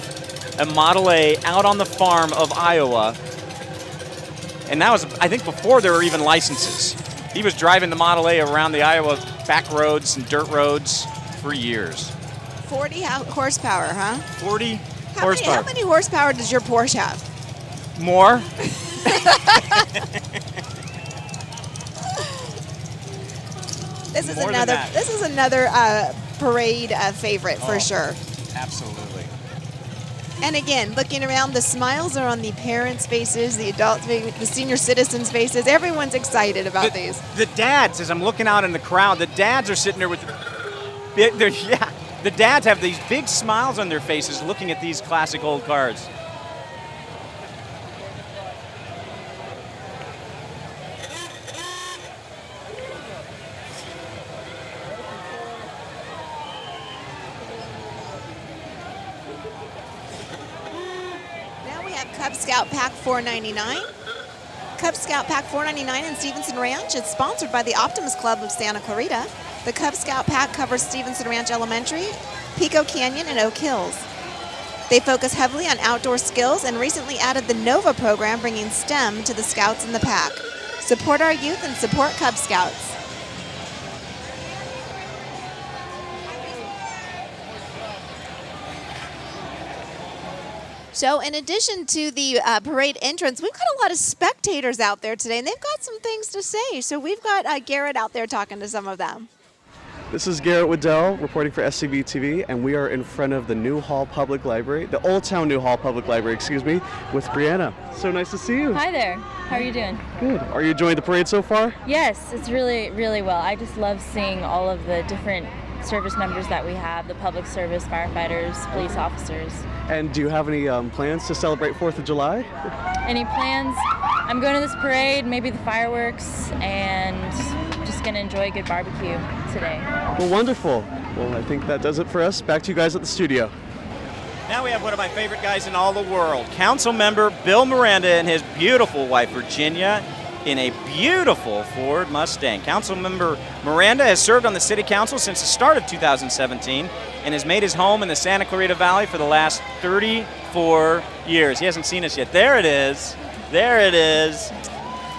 a Model A out on the farm of Iowa. And that was, I think, before there were even licenses. He was driving the Model A around the Iowa back roads and dirt roads. for years. 40 horsepower, huh? 40 How horsepower. many horsepower does your Porsche have? More. This is More than another. that. This is another parade favorite for Oh. sure. Absolutely. And again, looking around, the smiles are on the parents' faces, the adults, the senior citizens' faces. Everyone's excited about these. The dads, as I'm looking out in the crowd, the dads are sitting there with, the dads have these big smiles on their faces looking at these classic old cars. Now we have Cub Scout Pack 499. Cub Scout Pack 499 in Stevenson Ranch is sponsored by the Optimist Club of Santa Clarita. The Cub Scout Pack covers Stevenson Ranch Elementary, Pico Canyon, and Oak Hills. They focus heavily on outdoor skills and recently added the NOVA program, bringing STEM to the Scouts in the pack. Support our youth and support Cub Scouts. So in addition to the parade entrance, we've got a lot of spectators out there today, and they've got some things to say. So we've got Garrett out there talking to some of them. This is Garrett Waddell reporting for SCVTV, and we are in front of the New Hall Public Library, the Old Town New Hall Public Library, with Brianna. So nice to see you. Hi there. How are you doing? Good. Are you enjoying the parade so far? Yes, it's really, really well. I just love seeing all of the different service members that we have, the public service, firefighters, police officers. And do you have any plans to celebrate 4th of July? Any plans? I'm going to this parade, maybe the fireworks, and just going to enjoy a good barbecue today. Well, wonderful. Well, I think that does it for us. Back to you guys at the studio. Now we have one of my favorite guys in all the world, Council Member Bill Miranda and his beautiful wife, Virginia, in a beautiful Ford Mustang. Council Member Miranda has served on the City Council since the start of 2017 and has made his home in the Santa Clarita Valley for the last 34 years. He hasn't seen us yet. There it is. There it is.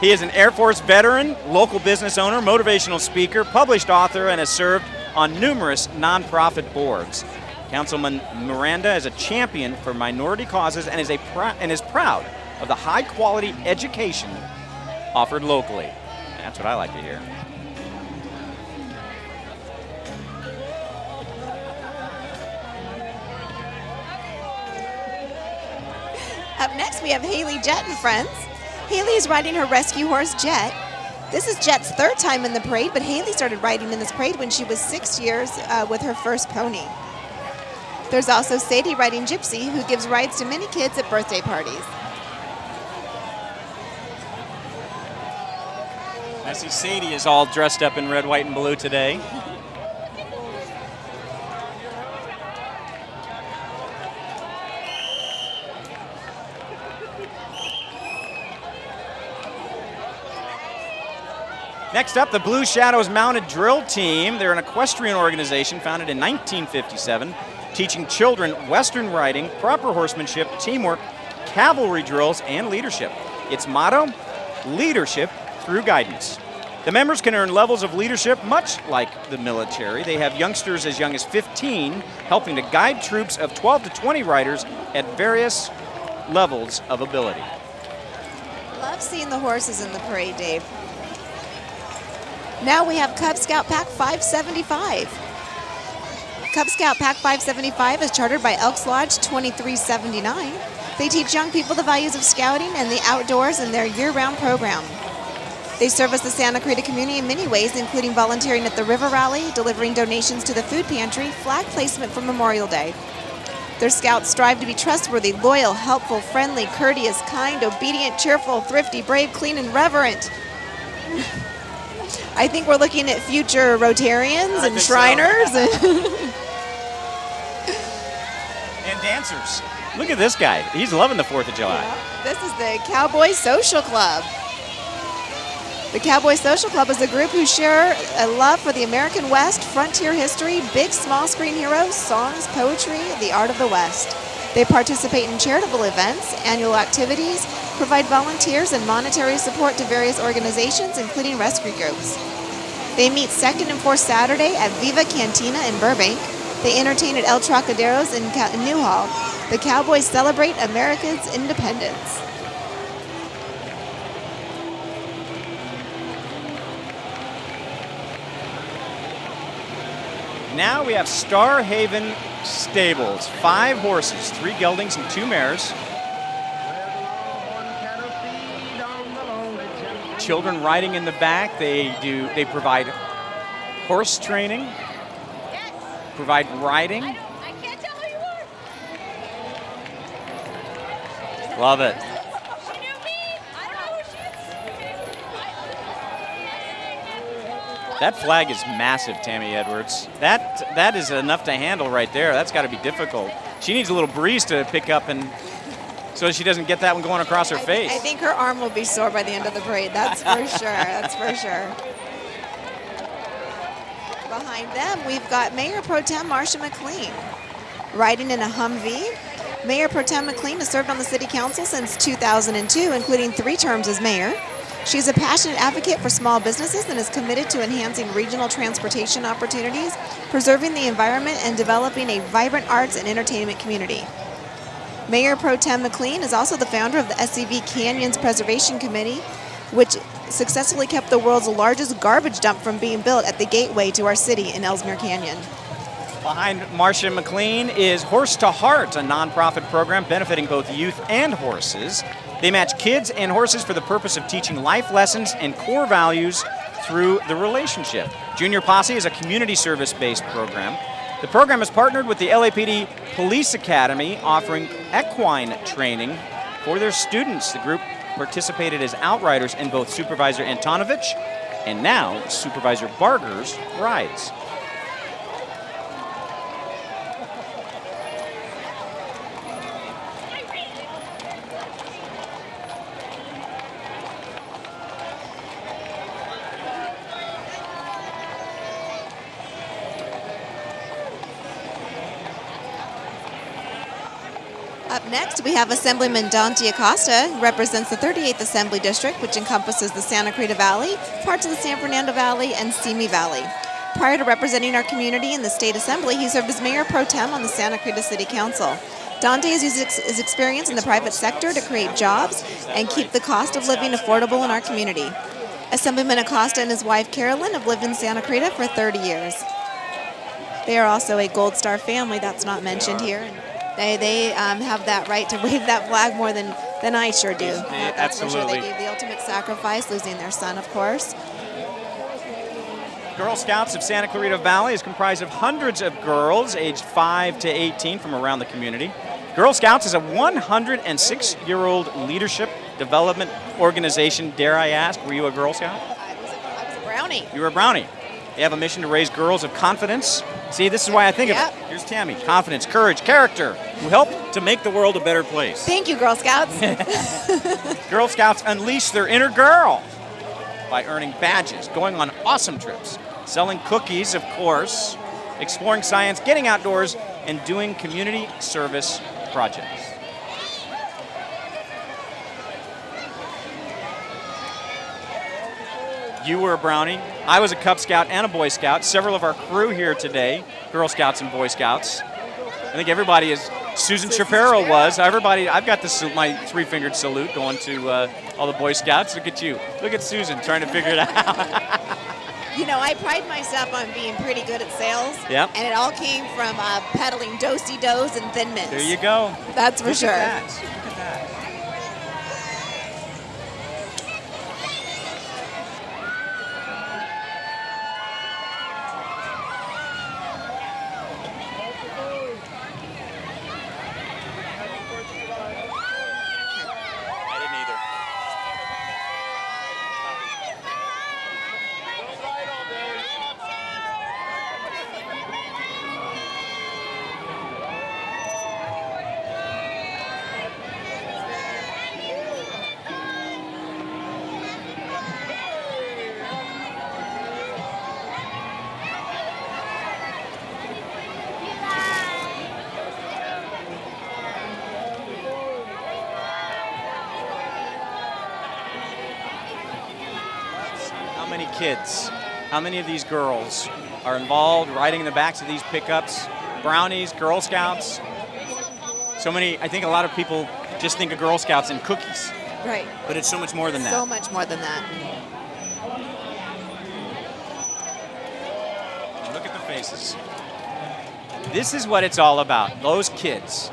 He is an Air Force veteran, local business owner, motivational speaker, published author, and has served on numerous nonprofit boards. Councilman Miranda is a champion for minority causes and is proud of the high-quality education offered locally. That's what I like to hear. Up next, we have Haley Jet and friends. Haley is riding her rescue horse, Jet. This is Jet's third time in the parade, but Haley started riding in this parade when she was 6 years with her first pony. There's also Sadie riding Gypsy, who gives rides to many kids at birthday parties. I see Sadie is all dressed up in red, white, and blue today. Next up, the Blue Shadows Mounted Drill Team. They're an equestrian organization founded in 1957, teaching children Western riding, proper horsemanship, teamwork, cavalry drills, and leadership. Its motto, leadership through guidance. The members can earn levels of leadership much like the military. They have youngsters as young as 15 helping to guide troops of 12 to 20 riders at various levels of ability. Love seeing the horses in the parade, Dave. Now we have Cub Scout Pack 575. Cub Scout Pack 575 is chartered by Elks Lodge 2379. They teach young people the values of scouting and the outdoors in their year-round program. They service the Santa Clarita community in many ways, including volunteering at the River Rally, delivering donations to the food pantry, flag placement for Memorial Day. Their scouts strive to be trustworthy, loyal, helpful, friendly, courteous, kind, obedient, cheerful, thrifty, brave, clean, and reverent. I think we're looking at future Rotarians and Shriners. So. And dancers. Look at this guy. He's loving the 4th of July. Yeah. This is the Cowboy Social Club. The Cowboy Social Club is a group who share a love for the American West, frontier history, big small screen heroes, songs, poetry, the art of the West. They participate in charitable events, annual activities, provide volunteers and monetary support to various organizations, including rescue groups. They meet second and fourth Saturday at Viva Cantina in Burbank. They entertain at El Trocaderos in Newhall. The Cowboys celebrate America's independence. Now we have Star Haven Stables, 5 horses, 3 geldings and 2 mares. Children riding in the back. They provide horse training, provide riding. I can't tell who you are. Love it. She knew me. I don't know who she is. That flag is massive, Tammy Edwards. That is enough to handle right there. That's got to be difficult. She needs a little breeze to pick up and so she doesn't get that one going across her face. I think her arm will be sore by the end of the parade. That's for sure. That's for sure. Behind them, we've got Mayor Pro Tem Marcia McLean riding in a Humvee. Mayor Pro Tem McLean has served on the City Council since 2002, including 3 terms as mayor. She's a passionate advocate for small businesses and is committed to enhancing regional transportation opportunities, preserving the environment, and developing a vibrant arts and entertainment community. Mayor Pro Tem McLean is also the founder of the SCV Canyons Preservation Committee, which successfully kept the world's largest garbage dump from being built at the gateway to our city in Ellesmere Canyon. Behind Marcia McLean is Horse to Heart, a nonprofit program benefiting both youth and horses. They match kids and horses for the purpose of teaching life lessons and core values through the relationship. Junior Posse is a community service-based program. The program has partnered with the LAPD Police Academy, offering equine training for their students. The group participated as outriders in both Supervisor Antonovich and now Supervisor Barger's rides. Up next, we have Assemblyman Dante Acosta, who represents the 38th Assembly District, which encompasses the Santa Clarita Valley, parts of the San Fernando Valley, and Simi Valley. Prior to representing our community in the State Assembly, he served as Mayor Pro Tem on the Santa Clarita City Council. Dante has used his experience in the private sector to create jobs and keep the cost of living affordable in our community. Assemblyman Acosta and his wife Carolyn have lived in Santa Clarita for 30 years. They are also a Gold Star family, that's not mentioned here. They have that right to wave that flag more than I sure do. That's for sure. They gave the ultimate sacrifice, losing their son, of course. Girl Scouts of Santa Clarita Valley is comprised of hundreds of girls aged 5 to 18 from around the community. Girl Scouts is a 106-year-old leadership development organization. Dare I ask, were you a Girl Scout? I was a brownie. You were a brownie. They have a mission to raise girls of confidence. See, this is why I think of it. Here's Tammy. Confidence, courage, character, who help to make the world a better place. Thank you, Girl Scouts. Girl Scouts unleash their inner girl by earning badges, going on awesome trips, selling cookies, of course, exploring science, getting outdoors, and doing community service projects. You were a Brownie. I was a Cub Scout and a Boy Scout. Several of our crew here today, Girl Scouts and Boy Scouts. I think everybody is. Susan Shapiro was. Everybody. I've got my 3-fingered salute going to all the Boy Scouts. Look at you. Look at Susan trying to figure it out. You know, I pride myself on being pretty good at sales. Yep. And it all came from peddling Do-si-dos and Thin Mints. There you go. That's for sure. Look at that. How many kids how many of these girls are involved riding in the backs of these pickups, brownies, Girl Scouts. So many, I think a lot of people just think of Girl Scouts and cookies. Right. But it's so much more than that. So much more than that. Look at the faces. This is what it's all about, those kids.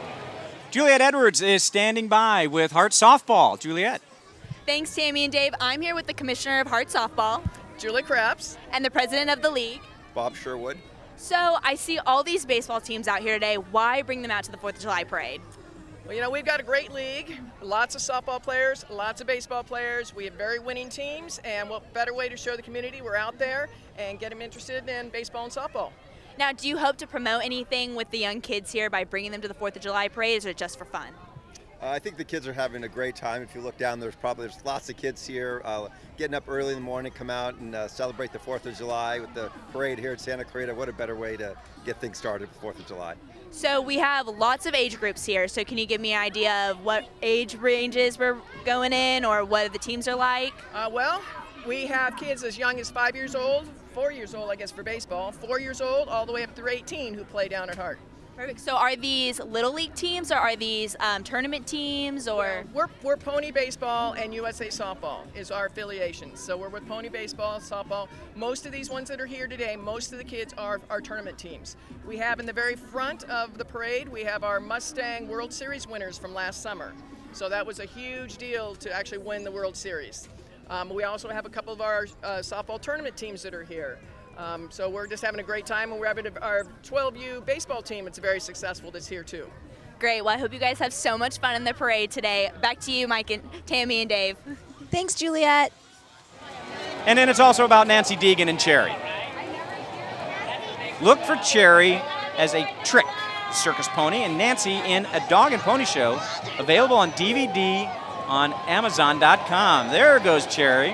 Juliet Edwards is standing by with Hart Softball. Juliet. Thanks, Tammy and Dave. I'm here with the commissioner of Hart Softball, Julie Krebs, and the president of the league, Bob Sherwood. So I see all these baseball teams out here today. Why bring them out to the 4th of July parade? Well, you know, we've got a great league, lots of softball players, lots of baseball players. We have very winning teams, and what better way to show the community we're out there and get them interested in baseball and softball. Now, do you hope to promote anything with the young kids here by bringing them to the 4th of July parade, or is it just for fun? I think the kids are having a great time. If you look down, there's lots of kids here getting up early in the morning, come out and celebrate the 4th of July with the parade here at Santa Clarita. What a better way to get things started for 4th of July. So we have lots of age groups here. So can you give me an idea of what age ranges we're going in or what the teams are like? Well, we have kids as young as 5 years old, 4 years old, I guess, for baseball, 4 years old, all the way up through 18 who play down at Hart. Perfect. So are these Little League teams or are these tournament teams or? We're Pony Baseball and USA Softball is our affiliation. So we're with Pony Baseball, Softball. Most of these ones that are here today, most of the kids are our tournament teams. We have in the very front of the parade, we have our Mustang World Series winners from last summer. So that was a huge deal to actually win the World Series. We also have a couple of our softball tournament teams that are here. So we're just having a great time, and we're having our 12U baseball team. It's very successful that's here too. Great. Well, I hope you guys have so much fun in the parade today. Back to you, Mike and Tammy and Dave. Thanks, Juliet. And then it's also about Nancy Deegan and Cherry. Look for Cherry as a trick circus pony and Nancy in a dog and pony show available on DVD on Amazon.com. There goes Cherry.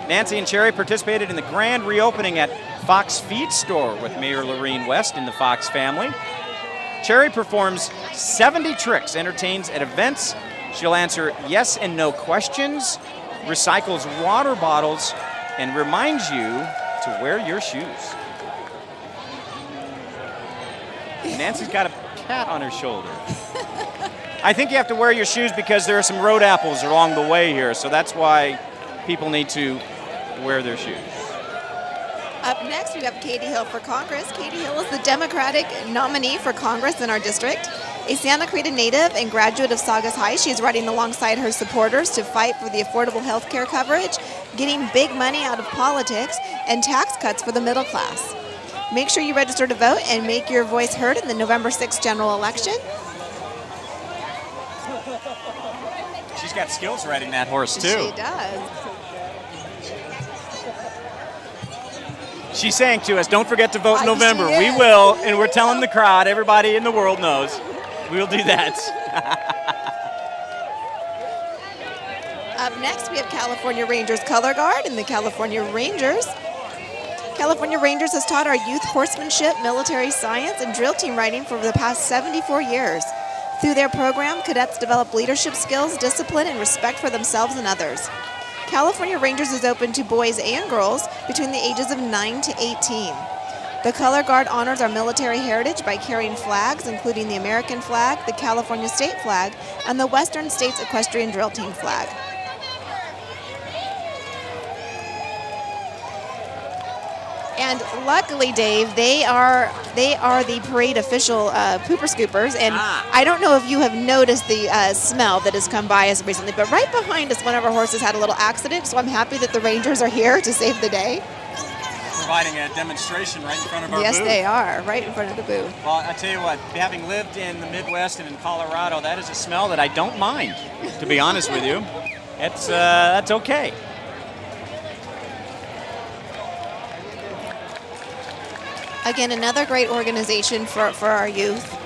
Nancy and Cherry participated in the grand reopening at Fox Feed Store with Mayor Lorene West and the Fox family. Cherry performs 70 tricks, entertains at events. She'll answer yes and no questions, recycles water bottles, and reminds you to wear your shoes. Nancy's got a cat on her shoulder. I think you have to wear your shoes because there are some road apples along the way here, so that's why people need to wear their shoes. Up next, we have Katie Hill for Congress. Katie Hill is the Democratic nominee for Congress in our district. A Santa Clarita native and graduate of Saugus High, she is riding alongside her supporters to fight for the affordable health care coverage, getting big money out of politics, and tax cuts for the middle class. Make sure you register to vote and make your voice heard in the November 6th general election. She's got skills riding that horse, too. She does. She's saying to us, don't forget to vote in November. We will, and we're telling the crowd, everybody in the world knows, we'll do that. Up next, we have California Rangers Color Guard and the California Rangers. California Rangers has taught our youth horsemanship, military science, and drill team riding for the past 74 years. Through their program, cadets develop leadership skills, discipline, and respect for themselves and others. California Rangers is open to boys and girls between the ages of 9 to 18. The Color Guard honors our military heritage by carrying flags, including the American flag, the California state flag, and the Western States Equestrian Drill Team flag. And luckily, Dave, they are the parade official pooper scoopers. And I don't know if you have noticed the smell that has come by us recently, but right behind us, one of our horses had a little accident. So I'm happy that the Rangers are here to save the day. Providing a demonstration right in front of our booth. Yes, they are, right in front of the booth. Well, I tell you what, having lived in the Midwest and in Colorado, that is a smell that I don't mind, to be honest with you. It's that's okay. Again, another great organization for our youth.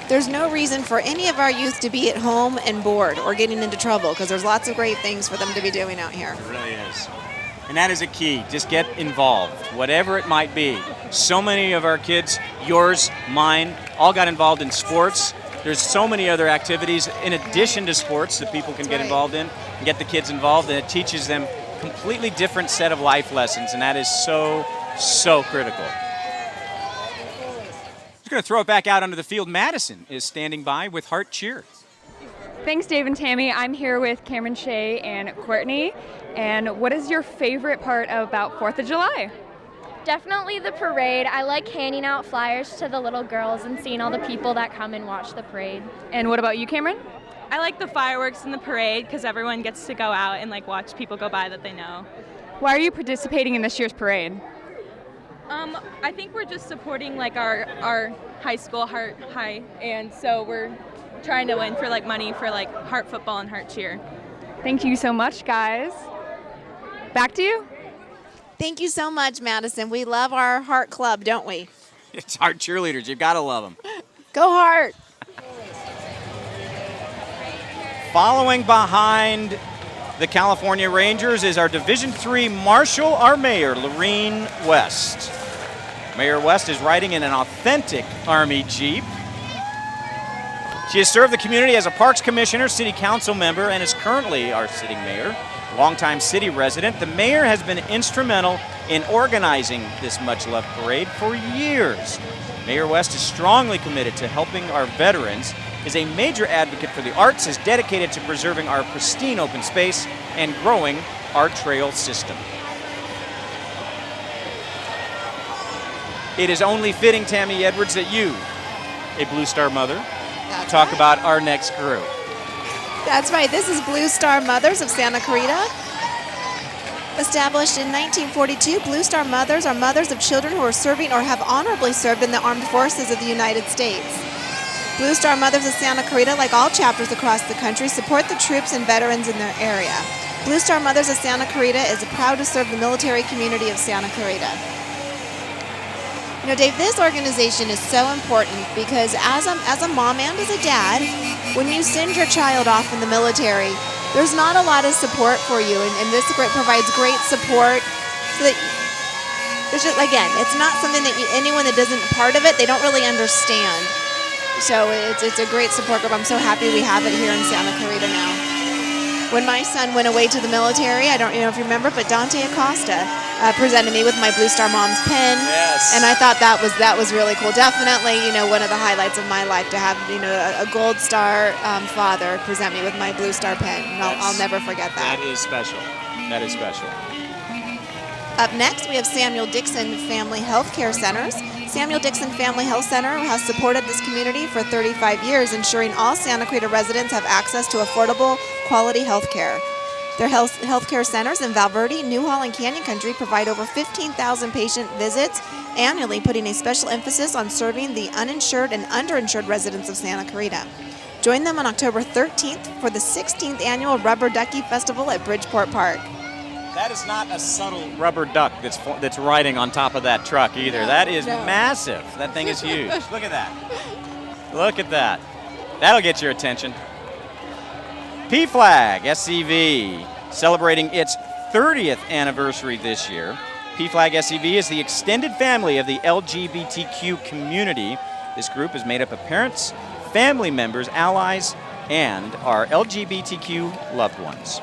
There's no reason for any of our youth to be at home and bored or getting into trouble because there's lots of great things for them to be doing out here. It really is. And that is a key. Just get involved, whatever it might be. So many of our kids, yours, mine, all got involved in sports. There's so many other activities in addition to sports that people can get involved in and get the kids involved, and it teaches them completely different set of life lessons, and that is so, so critical. Just going to throw it back out onto the field. Madison is standing by with Heart Cheer. Thanks, Dave and Tammy. I'm here with Cameron Shea and Courtney. And what is your favorite part about 4th of July? Definitely the parade. I like handing out flyers to the little girls and seeing all the people that come and watch the parade. And what about you, Cameron? I like the fireworks in the parade because everyone gets to go out and like watch people go by that they know. Why are you participating in this year's parade? I think we're just supporting like our high school, Heart High, and so we're trying to win for like money for like Heart Football and Heart Cheer. Thank you so much, guys. Back to you. Thank you so much, Madison. We love our Heart Club, don't we? It's Heart cheerleaders. You've got to love them. Go Heart! Following behind the California Rangers is our Division III Marshal, our mayor, Lorene West. Mayor West is riding in an authentic Army Jeep. She has served the community as a Parks Commissioner, City Council member, and is currently our sitting mayor, longtime city resident. The mayor has been instrumental in organizing this much-loved parade for years. Mayor West is strongly committed to helping our veterans, is a major advocate for the arts, is dedicated to preserving our pristine open space and growing our trail system. It is only fitting, Tammy Edwards, that you, a Blue Star mother, talk about our next crew. That's right. This is Blue Star Mothers of Santa Clarita. Established in 1942, Blue Star Mothers are mothers of children who are serving or have honorably served in the armed forces of the United States. Blue Star Mothers of Santa Clarita, like all chapters across the country, support the troops and veterans in their area. Blue Star Mothers of Santa Clarita is proud to serve the military community of Santa Clarita. You know, Dave, this organization is so important because as a mom and as a dad, when you send your child off in the military, there's not a lot of support for you, and this provides great support so that there's just, again, it's not something that anyone that isn't part of it, they don't really understand. So it's a great support group. I'm so happy we have it here in Santa Clarita now. When my son went away to the military, I don't know if you remember, but Dante Acosta presented me with my Blue Star Mom's pin. Yes. And I thought that was really cool. Definitely, one of the highlights of my life to have, a Gold Star father present me with my Blue Star pin. And I'll never forget that. That is special. That is special. Up next, we have Samuel Dixon Family Health Care Centers. Samuel Dixon Family Health Center has supported this community for 35 years, ensuring all Santa Clarita residents have access to affordable, quality health care. Their health care centers in Valverde, Newhall, and Canyon Country provide over 15,000 patient visits annually, putting a special emphasis on serving the uninsured and underinsured residents of Santa Clarita. Join them on October 13th for the 16th annual Rubber Ducky Festival at Bridgeport Park. That is not a subtle rubber duck that's riding on top of that truck either. That is massive. That thing is huge. Look at that. Look at that. That'll get your attention. PFLAG SCV celebrating its 30th anniversary this year. PFLAG SCV is the extended family of the LGBTQ community. This group is made up of parents, family members, allies, and our LGBTQ loved ones.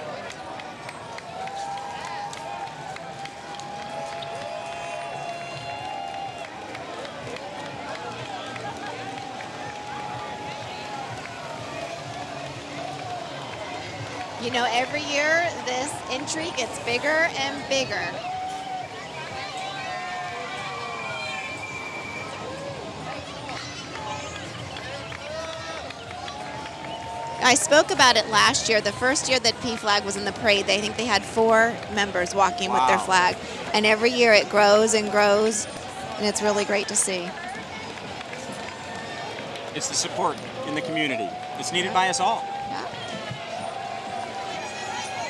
Every year this entry gets bigger and bigger. I spoke about it last year, the first year that PFLAG was in the parade. They think they had 4 members walking with their flag. And every year it grows and grows, and it's really great to see. It's the support in the community. It's needed by us all.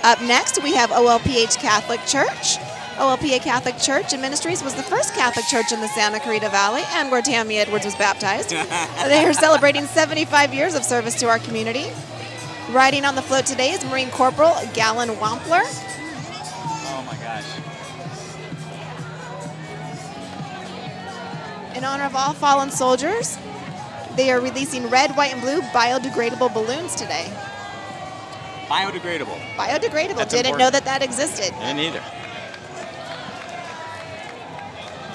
Up next, we have OLPH Catholic Church. OLPA Catholic Church and Ministries was the first Catholic church in the Santa Clarita Valley and where Tammy Edwards was baptized. They are celebrating 75 years of service to our community. Riding on the float today is Marine Corporal Galen Wampler. Oh my gosh. In honor of all fallen soldiers, they are releasing red, white, and blue biodegradable balloons today. Biodegradable. Biodegradable. That's Didn't important. know that existed. I didn't either.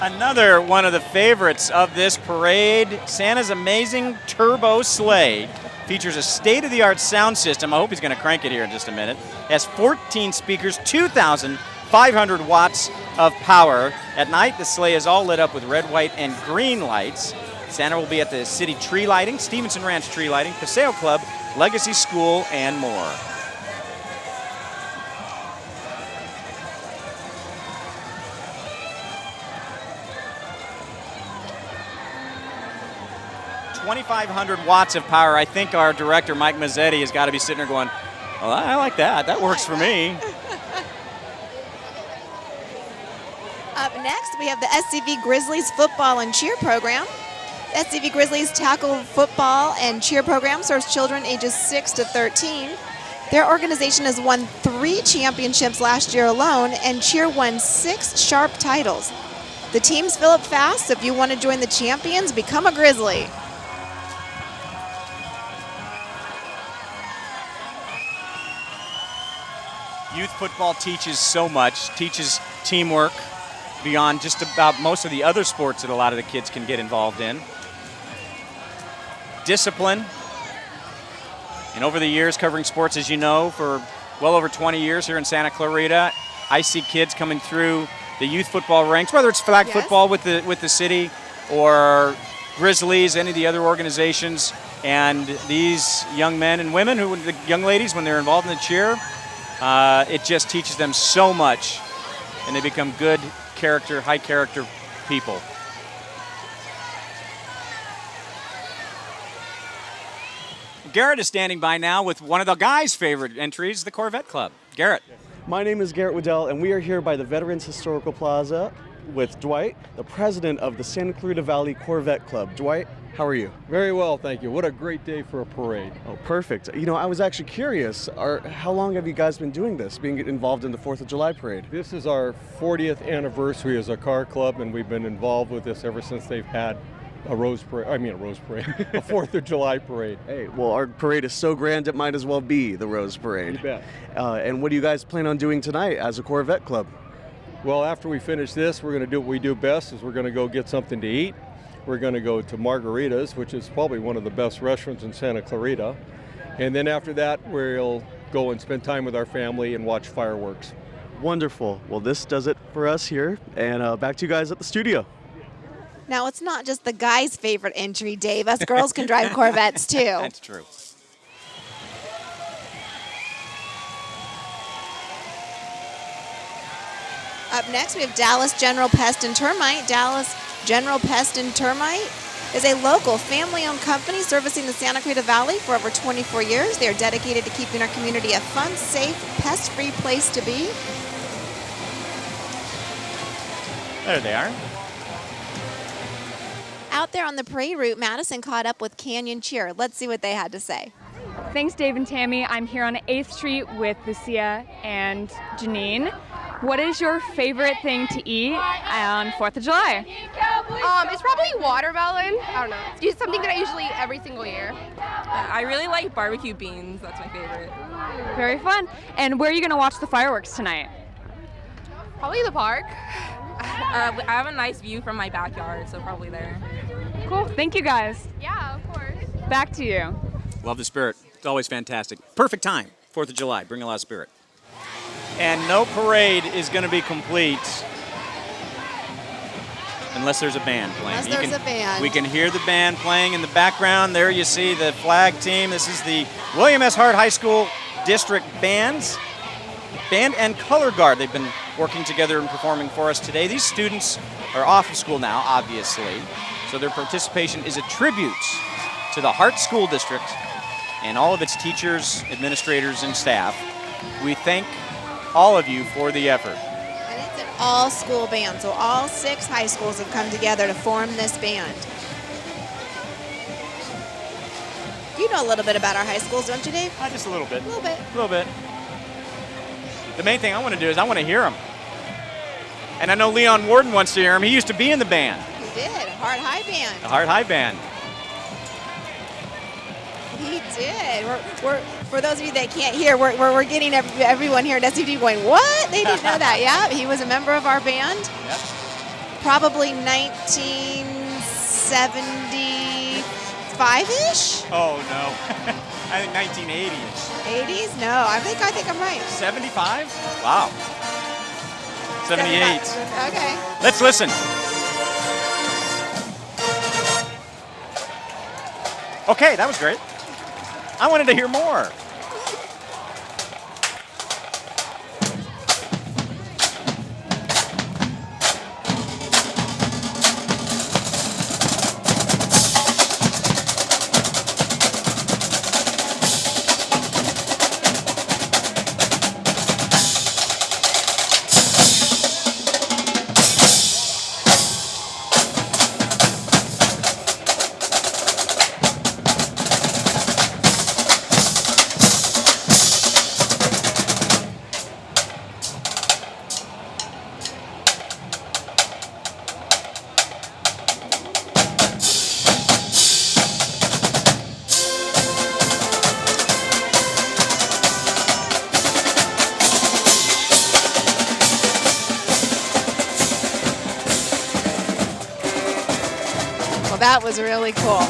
Another one of the favorites of this parade, Santa's amazing turbo sleigh. Features a state-of-the-art sound system. I hope he's going to crank it here in just a minute. Has 14 speakers, 2,500 watts of power. At night, the sleigh is all lit up with red, white, and green lights. Santa will be at the city tree lighting, Stevenson Ranch tree lighting, Paseo Club, Legacy School, and more. $2,500 watts of power. I think our director, Mike Mazzetti, has got to be sitting there going, well, I like that. That works for me. Up next, we have the SCV Grizzlies football and cheer program. The SCV Grizzlies tackle football and cheer program serves children ages 6 to 13. Their organization has won 3 championships last year alone, and cheer won 6 sharp titles. The teams fill up fast, so if you want to join the champions, become a Grizzly. Youth football teaches so much, teaches teamwork beyond just about most of the other sports that a lot of the kids can get involved in. Discipline. And over the years covering sports, as you know, for well over 20 years here in Santa Clarita, I see kids coming through the youth football ranks, whether it's flag football with the city or Grizzlies, any of the other organizations. And these young men and women, the young ladies, when they're involved in the cheer, it just teaches them so much, and they become good character, high character people. Garrett is standing by now with one of the guys' favorite entries, the Corvette Club. Garrett. My name is Garrett Waddell, and we are here by the Veterans Historical Plaza with Dwight, the president of the Santa Clarita Valley Corvette Club. Dwight, how are you? Very well, thank you. What a great day for a parade. Oh, perfect. You know, I was actually curious, how long have you guys been doing this, being involved in the 4th of July parade? This is our 40th anniversary as a car club, and we've been involved with this ever since they've had a 4th of July parade. Hey, well, our parade is so grand it might as well be the Rose Parade. You bet. And what do you guys plan on doing tonight as a Corvette Club? Well, after we finish this, we're going to do what we do best, is we're going to go get something to eat. We're going to go to Margarita's, which is probably one of the best restaurants in Santa Clarita. And then after that, we'll go and spend time with our family and watch fireworks. Wonderful. Well, this does it for us here, and back to you guys at the studio. Now, it's not just the guys' favorite entry, Dave. Us girls can drive Corvettes, too. That's true. Up next, we have Dallas General Pest and Termite. Dallas General Pest and Termite is a local family-owned company servicing the Santa Clarita Valley for over 24 years. They are dedicated to keeping our community a fun, safe, pest-free place to be. There they are. Out there on the parade route, Madison caught up with Canyon Cheer. Let's see what they had to say. Thanks, Dave and Tammy. I'm here on 8th Street with Lucia and Janine. What is your favorite thing to eat on 4th of July? It's probably watermelon. I don't know. It's something that I usually eat every single year. I really like barbecue beans. That's my favorite. Very fun. And where are you going to watch the fireworks tonight? Probably the park. I have a nice view from my backyard, so probably there. Cool. Thank you, guys. Yeah, of course. Back to you. Love the spirit. It's always fantastic. Perfect time, 4th of July. Bring a lot of spirit. And no parade is going to be complete unless there's a band playing. Unless there's a band. We can hear the band playing in the background. There you see the flag team. This is the William S. Hart High School District Band and Color Guard. They've been working together and performing for us today. These students are off of school now, obviously, so their participation is a tribute to the Hart School District and all of its teachers, administrators, and staff. We thank all of you for the effort. And it's an all-school band, so all 6 high schools have come together to form this band. You know a little bit about our high schools, don't you, Dave? Just a little bit. A little bit. A little bit. The main thing I want to do is I want to hear them. And I know Leon Warden wants to hear him. He used to be in the band, He did. Hart High Band. the Hart High Band. He did. We're for those of you that can't hear, we're getting everyone here at SCVTV going, what? They didn't know that. Yeah, he was a member of our band. Yep. Probably 1975-ish? Oh, no. I think 1980-ish. 80s? No, I think I'm right. 75? Wow. 78. Okay. Let's listen. Okay, that was great. I wanted to hear more. That was really cool.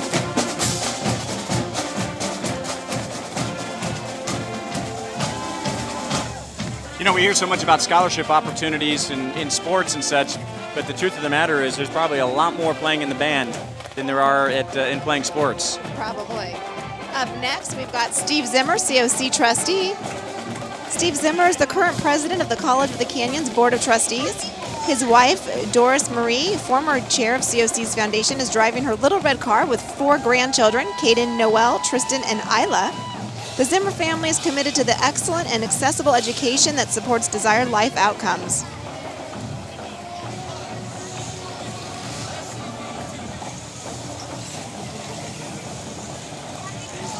You know, we hear so much about scholarship opportunities in sports and such, but the truth of the matter is there's probably a lot more playing in the band than there are in playing sports. Probably. Up next, we've got Steve Zimmer, COC trustee. Steve Zimmer is the current president of the College of the Canyons Board of Trustees. His wife, Doris Marie, former chair of COC's foundation, is driving her little red car with 4 grandchildren, Caden, Noel, Tristan, and Isla. The Zimmer family is committed to the excellent and accessible education that supports desired life outcomes.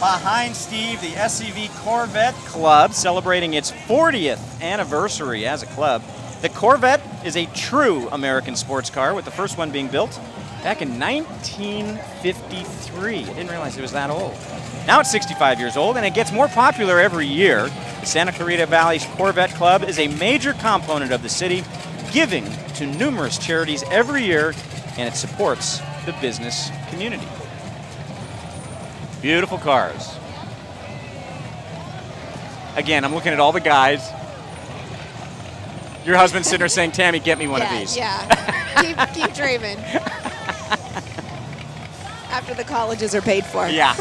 Behind Steve, the SCV Corvette Club celebrating its 40th anniversary as a club. The Corvette is a true American sports car, with the first one being built back in 1953. I didn't realize it was that old. Now it's 65 years old, and it gets more popular every year. The Santa Clarita Valley's Corvette Club is a major component of the city, giving to numerous charities every year, and it supports the business community. Beautiful cars. Again, I'm looking at all the guys. Your husband's sitting there saying, Tammy, get me one of these. Yeah, keep dreaming. After the colleges are paid for. Yeah.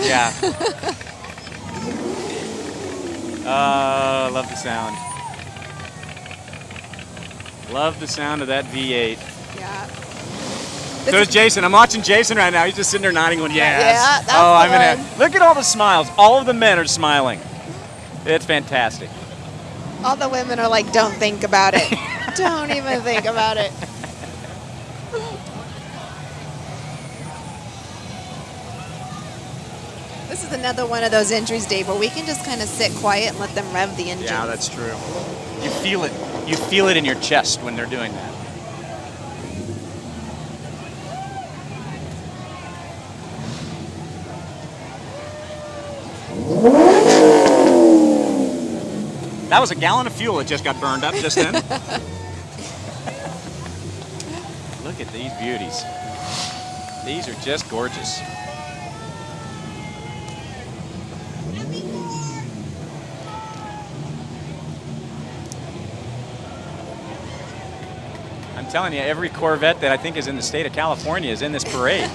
Love the sound. Love the sound of that V8. Yeah. So is Jason. I'm watching Jason right now. He's just sitting there nodding, going, yes. Yeah, that's oh, the one. Look at all the smiles. All of the men are smiling. It's fantastic. All the women are like, don't think about it. Don't even think about it. This is another one of those entries, Dave, where we can just kind of sit quiet and let them rev the engine. Yeah, that's true. You feel it. You feel it in your chest when they're doing that. That was a gallon of fuel that just got burned up just then. Look at these beauties. These are just gorgeous. I'm telling you, every Corvette that I think is in the state of California is in this parade.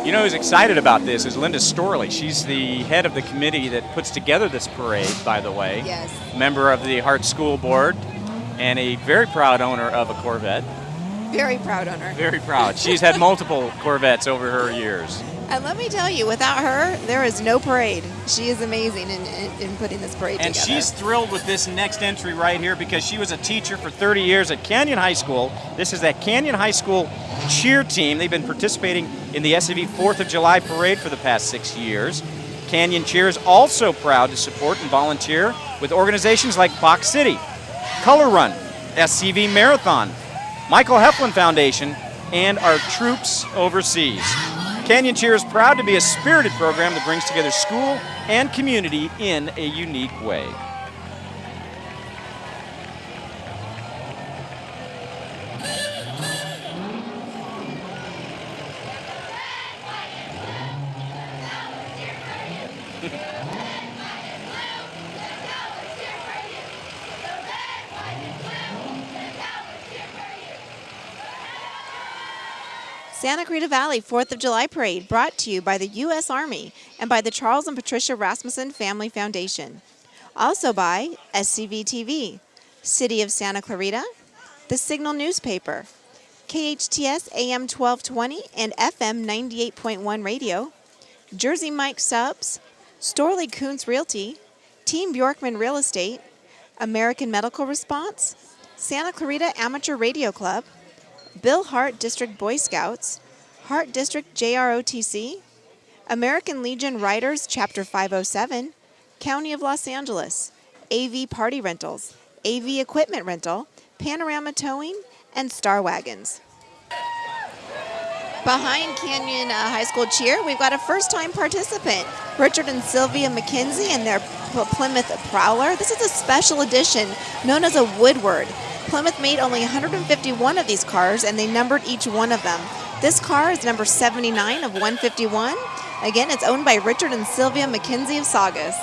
You know who's excited about this is Linda Storley. She's the head of the committee that puts together this parade, by the way. Yes. Member of the Hart School Board and a very proud owner of a Corvette. Very proud owner. Very proud. She's had multiple Corvettes over her years. And let me tell you, without her, there is no parade. She is amazing in putting this parade And together. she's thrilled with this next entry right here because she was a teacher for 30 years at Canyon High School. This is that Canyon High School cheer team. They've been participating in the SCV 4th of July parade for the past 6 years. Canyon Cheer is also proud to support and volunteer with organizations like Box City, Color Run, SCV Marathon, Michael Heflin Foundation, and our troops overseas. Canyon Cheer is proud to be a spirited program that brings together school and community in a unique way. Santa Clarita Valley 4th of July Parade brought to you by the U.S. Army and by the Charles and Patricia Rasmussen Family Foundation. Also by SCVTV, City of Santa Clarita, The Signal Newspaper, KHTS AM 1220 and FM 98.1 radio, Jersey Mike Subs, Storley Kuntz Realty, Team Bjorkman Real Estate, American Medical Response, Santa Clarita Amateur Radio Club, Bill Hart District Boy Scouts, Hart District JROTC, American Legion Riders Chapter 507, County of Los Angeles, AV Party Rentals, AV Equipment Rental, Panorama Towing, and Star Wagons. Behind Canyon High School Cheer, we've got a first-time participant, Richard and Sylvia McKenzie and their Plymouth Prowler. This is a special edition known as a Woodward. Plymouth made only 151 of these cars, and they numbered each one of them. This car is number 79 of 151. Again, it's owned by Richard and Sylvia McKenzie of Saugus.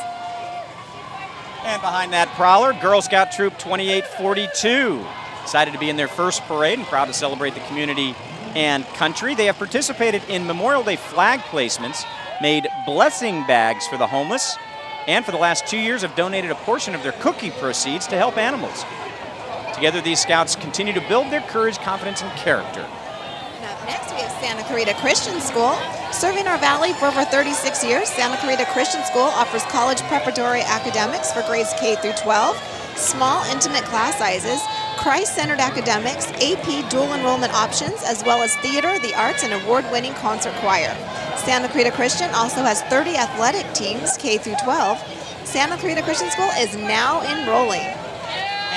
And behind that Prowler, Girl Scout Troop 2842. Excited to be in their first parade and proud to celebrate the community and country. They have participated in Memorial Day flag placements, made blessing bags for the homeless, and for the last 2 years have donated a portion of their cookie proceeds to help animals. Together, these scouts continue to build their courage, confidence, and character. Up next, we have Santa Clarita Christian School. Serving our valley for over 36 years, Santa Clarita Christian School offers college preparatory academics for grades K through 12, small, intimate class sizes, Christ-centered academics, AP dual enrollment options, as well as theater, the arts, and award-winning concert choir. Santa Clarita Christian also has 30 athletic teams, K through 12. Santa Clarita Christian School is now enrolling.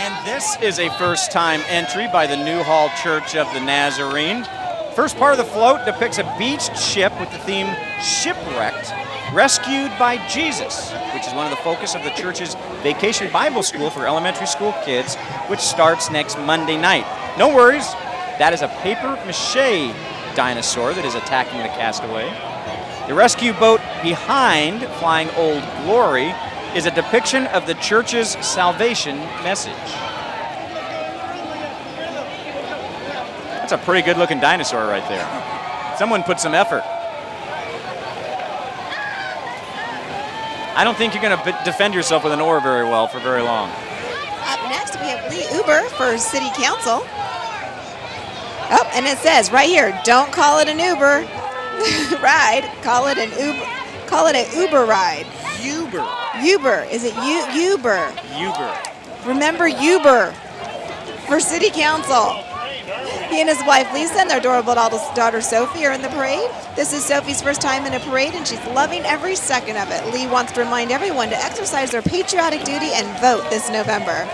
And this is a first-time entry by the Newhall Church of the Nazarene. First part of the float depicts a beached ship with the theme Shipwrecked, Rescued by Jesus, which is one of the focus of the church's Vacation Bible School for elementary school kids, which starts next Monday night. No worries, that is a paper-mache dinosaur that is attacking the castaway. The rescue boat behind Flying Old Glory is a depiction of the church's salvation message. That's a pretty good-looking dinosaur right there. Someone put some effort. I don't think you're going to defend yourself with an oar very well for very long. Up next, we have Lee Uber for City Council. Oh, and it says right here, don't call it an Uber ride, call it an Uber. Call it an Uber ride. Uber. Uber. Is it Uber? Uber. Remember Uber for City Council. He and his wife Lisa and their adorable daughter Sophie are in the parade. This is Sophie's first time in a parade, and she's loving every second of it. Lee wants to remind everyone to exercise their patriotic duty and vote this November.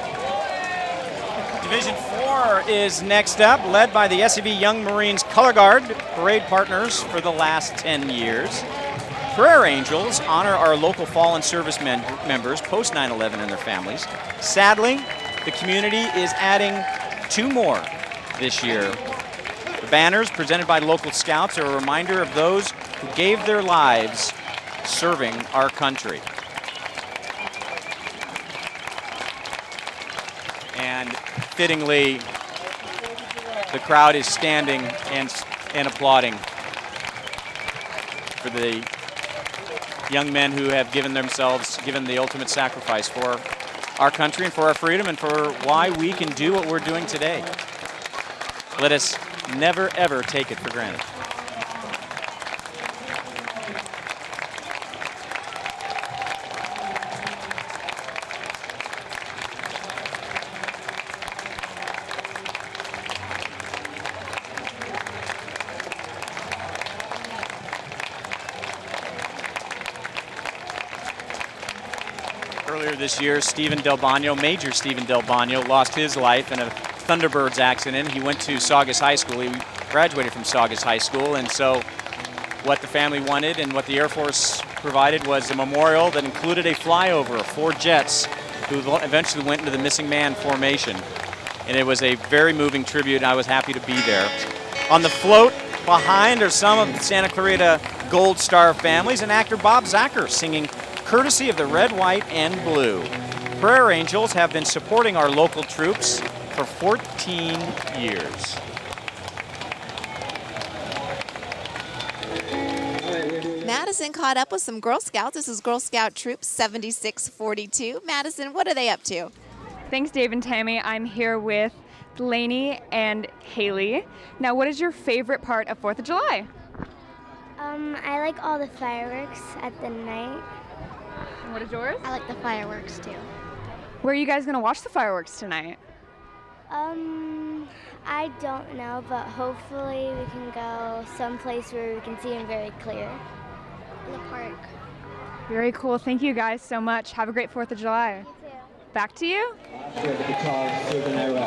Division 4 is next up, led by the SCV Young Marines Color Guard, parade partners for the last 10 years. Prayer Angels honor our local fallen service members post 9/11 and their families. Sadly, the community is adding 2 more this year. The banners presented by local scouts are a reminder of those who gave their lives serving our country. And fittingly, the crowd is standing and applauding for the young men who have given the ultimate sacrifice for our country and for our freedom and for why we can do what we're doing today. Let us never, ever take it for granted. Earlier this year, Major Stephen Del Bagno, lost his life in a Thunderbirds accident. He went to Saugus High School. He graduated from Saugus High School, and so what the family wanted and what the Air Force provided was a memorial that included a flyover of 4 jets who eventually went into the missing man formation. And it was a very moving tribute, and I was happy to be there. On the float behind are some of the Santa Clarita Gold Star families and actor Bob Zacher singing courtesy of the Red, White, and Blue. Prayer Angels have been supporting our local troops for 14 years. Madison caught up with some Girl Scouts. This is Girl Scout Troop 7642. Madison, what are they up to? Thanks, Dave and Tammy. I'm here with Delaney and Haley. Now, what is your favorite part of 4th of July? I like all the fireworks at the night. And what is yours? I like the fireworks too. Where are you guys going to watch the fireworks tonight? I don't know, but hopefully we can go someplace where we can see them very clear. In the park. Very cool. Thank you guys so much. Have a great 4th of July. You too. Back to you.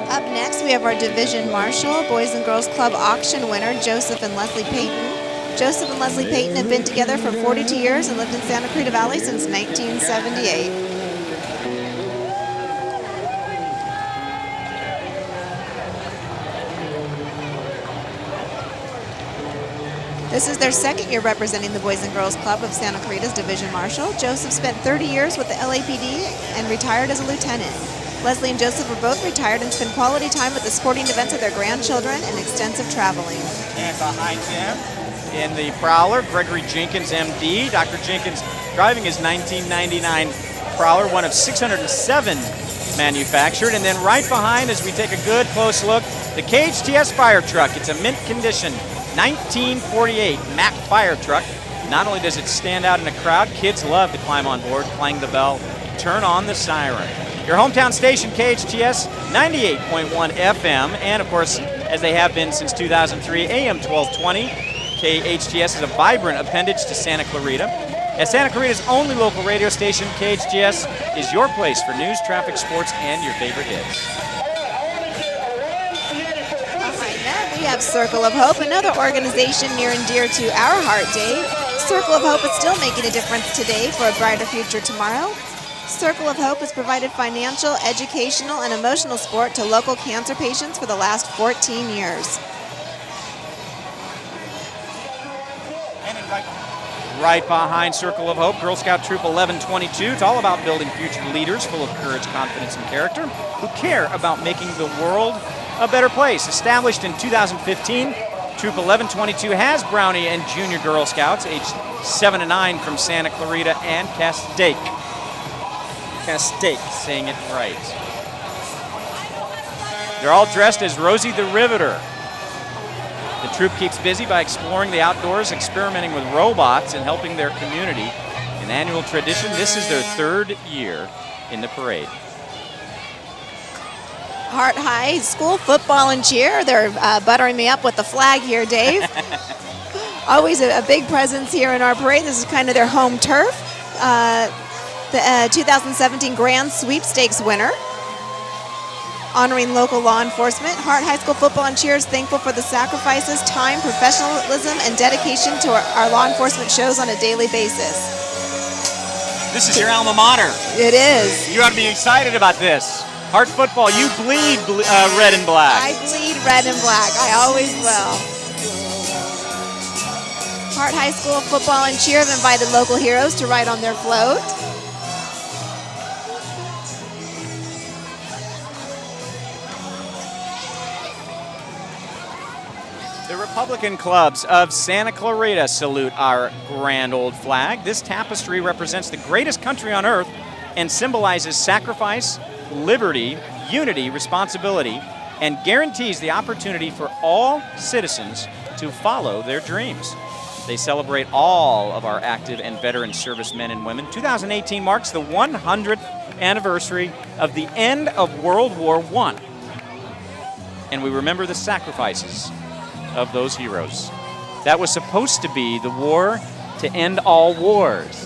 Up next, we have our Division Marshal, Boys and Girls Club auction winner, Joseph and Leslie Payton. Joseph and Leslie Payton have been together for 42 years and lived in Santa Clarita Valley since 1978. This is their second year representing the Boys and Girls Club of Santa Clarita's Division Marshal. Joseph spent 30 years with the LAPD and retired as a lieutenant. Leslie and Joseph were both retired and spend quality time at the sporting events of their grandchildren and extensive traveling. And behind him, in the Prowler, Gregory Jenkins, MD. Dr. Jenkins driving his 1999 Prowler, one of 607 manufactured. And then right behind, as we take a good close look, the KHTS fire truck. It's a mint condition 1948 Mack fire truck. Not only does it stand out in a crowd, kids love to climb on board, clang the bell, turn on the siren. Your hometown station, KHTS 98.1 FM, and of course, as they have been since 2003, AM 1220. KHTS is a vibrant appendage to Santa Clarita. As Santa Clarita's only local radio station, KHTS is your place for news, traffic, sports, and your favorite hits. Behind that, we have Circle of Hope, another organization near and dear to our heart, Dave. Circle of Hope is still making a difference today for a brighter future tomorrow. Circle of Hope has provided financial, educational, and emotional support to local cancer patients for the last 14 years. Right behind Circle of Hope, Girl Scout Troop 1122. It's all about building future leaders full of courage, confidence, and character who care about making the world a better place. Established in 2015, Troop 1122 has Brownie and Junior Girl Scouts, aged 7 to 9 from Santa Clarita and Castaic. Castaic, saying it right. They're all dressed as Rosie the Riveter. The troop keeps busy by exploring the outdoors, experimenting with robots, and helping their community. An annual tradition, this is their 3rd year in the parade. Hart High School football and cheer. They're buttering me up with the flag here, Dave. Always a big presence here in our parade. This is kind of their home turf. The 2017 Grand Sweepstakes winner, honoring local law enforcement. Hart High School football and cheer is thankful for the sacrifices, time, professionalism, and dedication to our law enforcement shows on a daily basis. This is your alma mater. It is. You ought to be excited about this. Hart football, you bleed red and black. I bleed red and black. I always will. Hart High School football and cheer have invited local heroes to ride on their float. The Republican clubs of Santa Clarita salute our grand old flag. This tapestry represents the greatest country on earth and symbolizes sacrifice, liberty, unity, responsibility, and guarantees the opportunity for all citizens to follow their dreams. They celebrate all of our active and veteran servicemen and women. 2018 marks the 100th anniversary of the end of World War I. And we remember the sacrifices of those heroes. That was supposed to be the war to end all wars.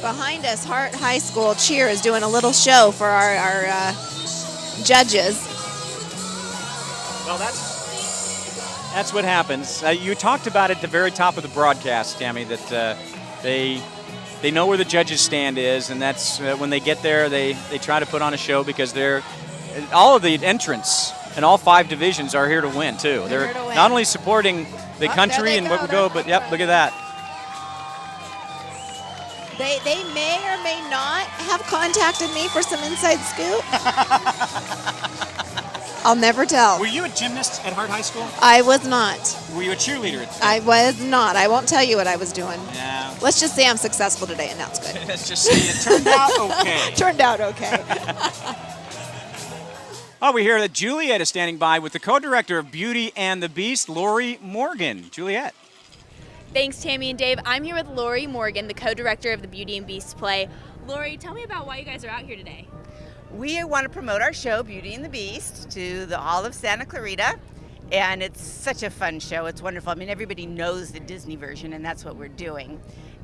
Behind us, Hart High School cheer is doing a little show for our judges. Well, that's what happens. You talked about it at the very top of the broadcast, Tammy, that they know where the judges' stand is, and that's when they get there, they try to put on a show because all of the entrants and all 5 divisions are here to win too. They're here to win. not only supporting the country and what we go, but yep, look at that. They may or may not have contacted me for some inside scoop. I'll never tell. Were you a gymnast at Hart High School? I was not. Were you a cheerleader? I was not. I won't tell you what I was doing. Yeah. Let's just say I'm successful today, and that's good. Let's just say it turned out okay. Turned out okay. Oh, we hear that Juliet is standing by with the co-director of Beauty and the Beast, Lori Morgan. Juliet. Thanks, Tammy and Dave. I'm here with Lori Morgan, the co-director of the Beauty and Beast play. Lori, tell me about why you guys are out here today. We want to promote our show, Beauty and the Beast, to all of Santa Clarita, and it's such a fun show. It's wonderful. I mean, everybody knows the Disney version, and that's what we're doing.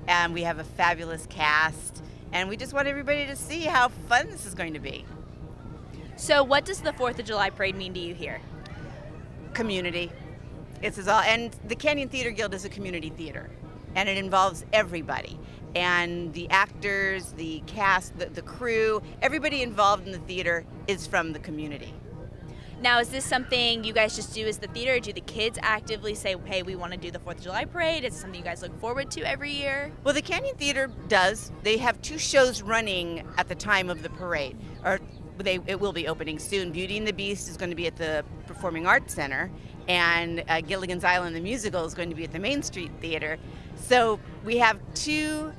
And we have a fabulous cast, and we just want everybody to see how fun this is going to be. So what does the 4th of July parade mean to you here? Community. And the Canyon Theater Guild is a community theater, and it involves everybody. And the actors, the cast, the crew, everybody involved in the theater is from the community. Now, is this something you guys just do as the theater, or do the kids actively say, hey, we want to do the 4th of July parade? Is it something you guys look forward to every year? Well, the Canyon Theater does. They have 2 shows running at the time of the parade, or it will be opening soon. Beauty and the Beast is going to be at the Performing Arts Center, and Gilligan's Island, the musical, is going to be at the Main Street Theater. So we have two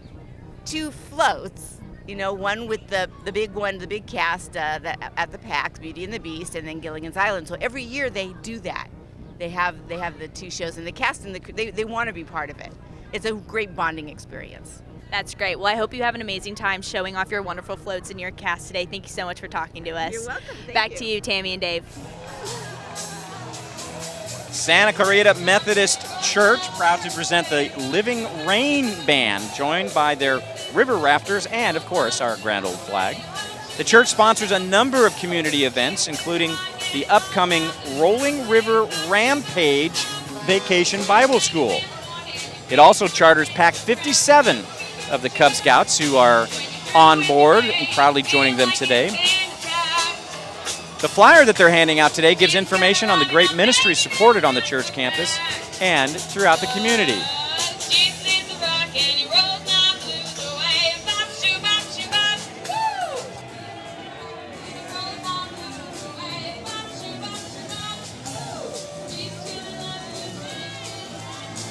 floats, one with the big one, the big cast at the PAX, Beauty and the Beast, and then Gilligan's Island. So every year they do that. They have the 2 shows, and the cast and they want to be part of it. It's a great bonding experience. That's great. Well, I hope you have an amazing time showing off your wonderful floats and your cast today. Thank you so much for talking to us. You're welcome. Back to you, Tammy and Dave. Santa Clarita Methodist Church, proud to present the Living Rain Band, joined by their river rafters and, of course, our grand old flag. The church sponsors a number of community events, including the upcoming Rolling River Rampage Vacation Bible School. It also charters Pack 57 of the Cub Scouts, who are on board and proudly joining them today. The flyer that they're handing out today gives information on the great ministry supported on the church campus and throughout the community.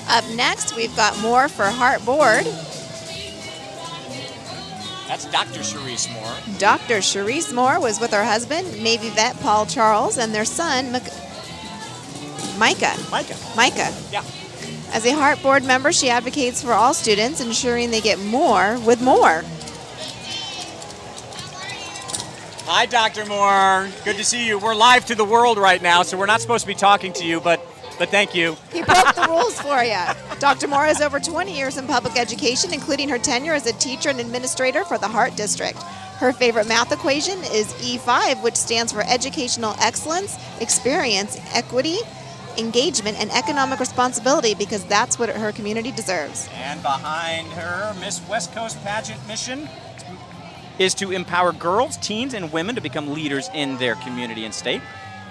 Up next, we've got more for Hart Board. That's Dr. Cherise Moore. Dr. Cherise Moore was with her husband, Navy vet Paul Charles, and their son, Micah. Micah. Yeah. As a Hart Board member, she advocates for all students, ensuring they get more with more. Hi, Dr. Moore. Good to see you. We're live to the world right now, so we're not supposed to be talking to you, but thank you. He broke the rules for you. Dr. Moore has over 20 years in public education, including her tenure as a teacher and administrator for the Hart District. Her favorite math equation is E5, which stands for Educational Excellence, Experience, Equity, Engagement, and Economic Responsibility, because that's what her community deserves. And behind her, Miss West Coast Pageant mission is to empower girls, teens, and women to become leaders in their community and state.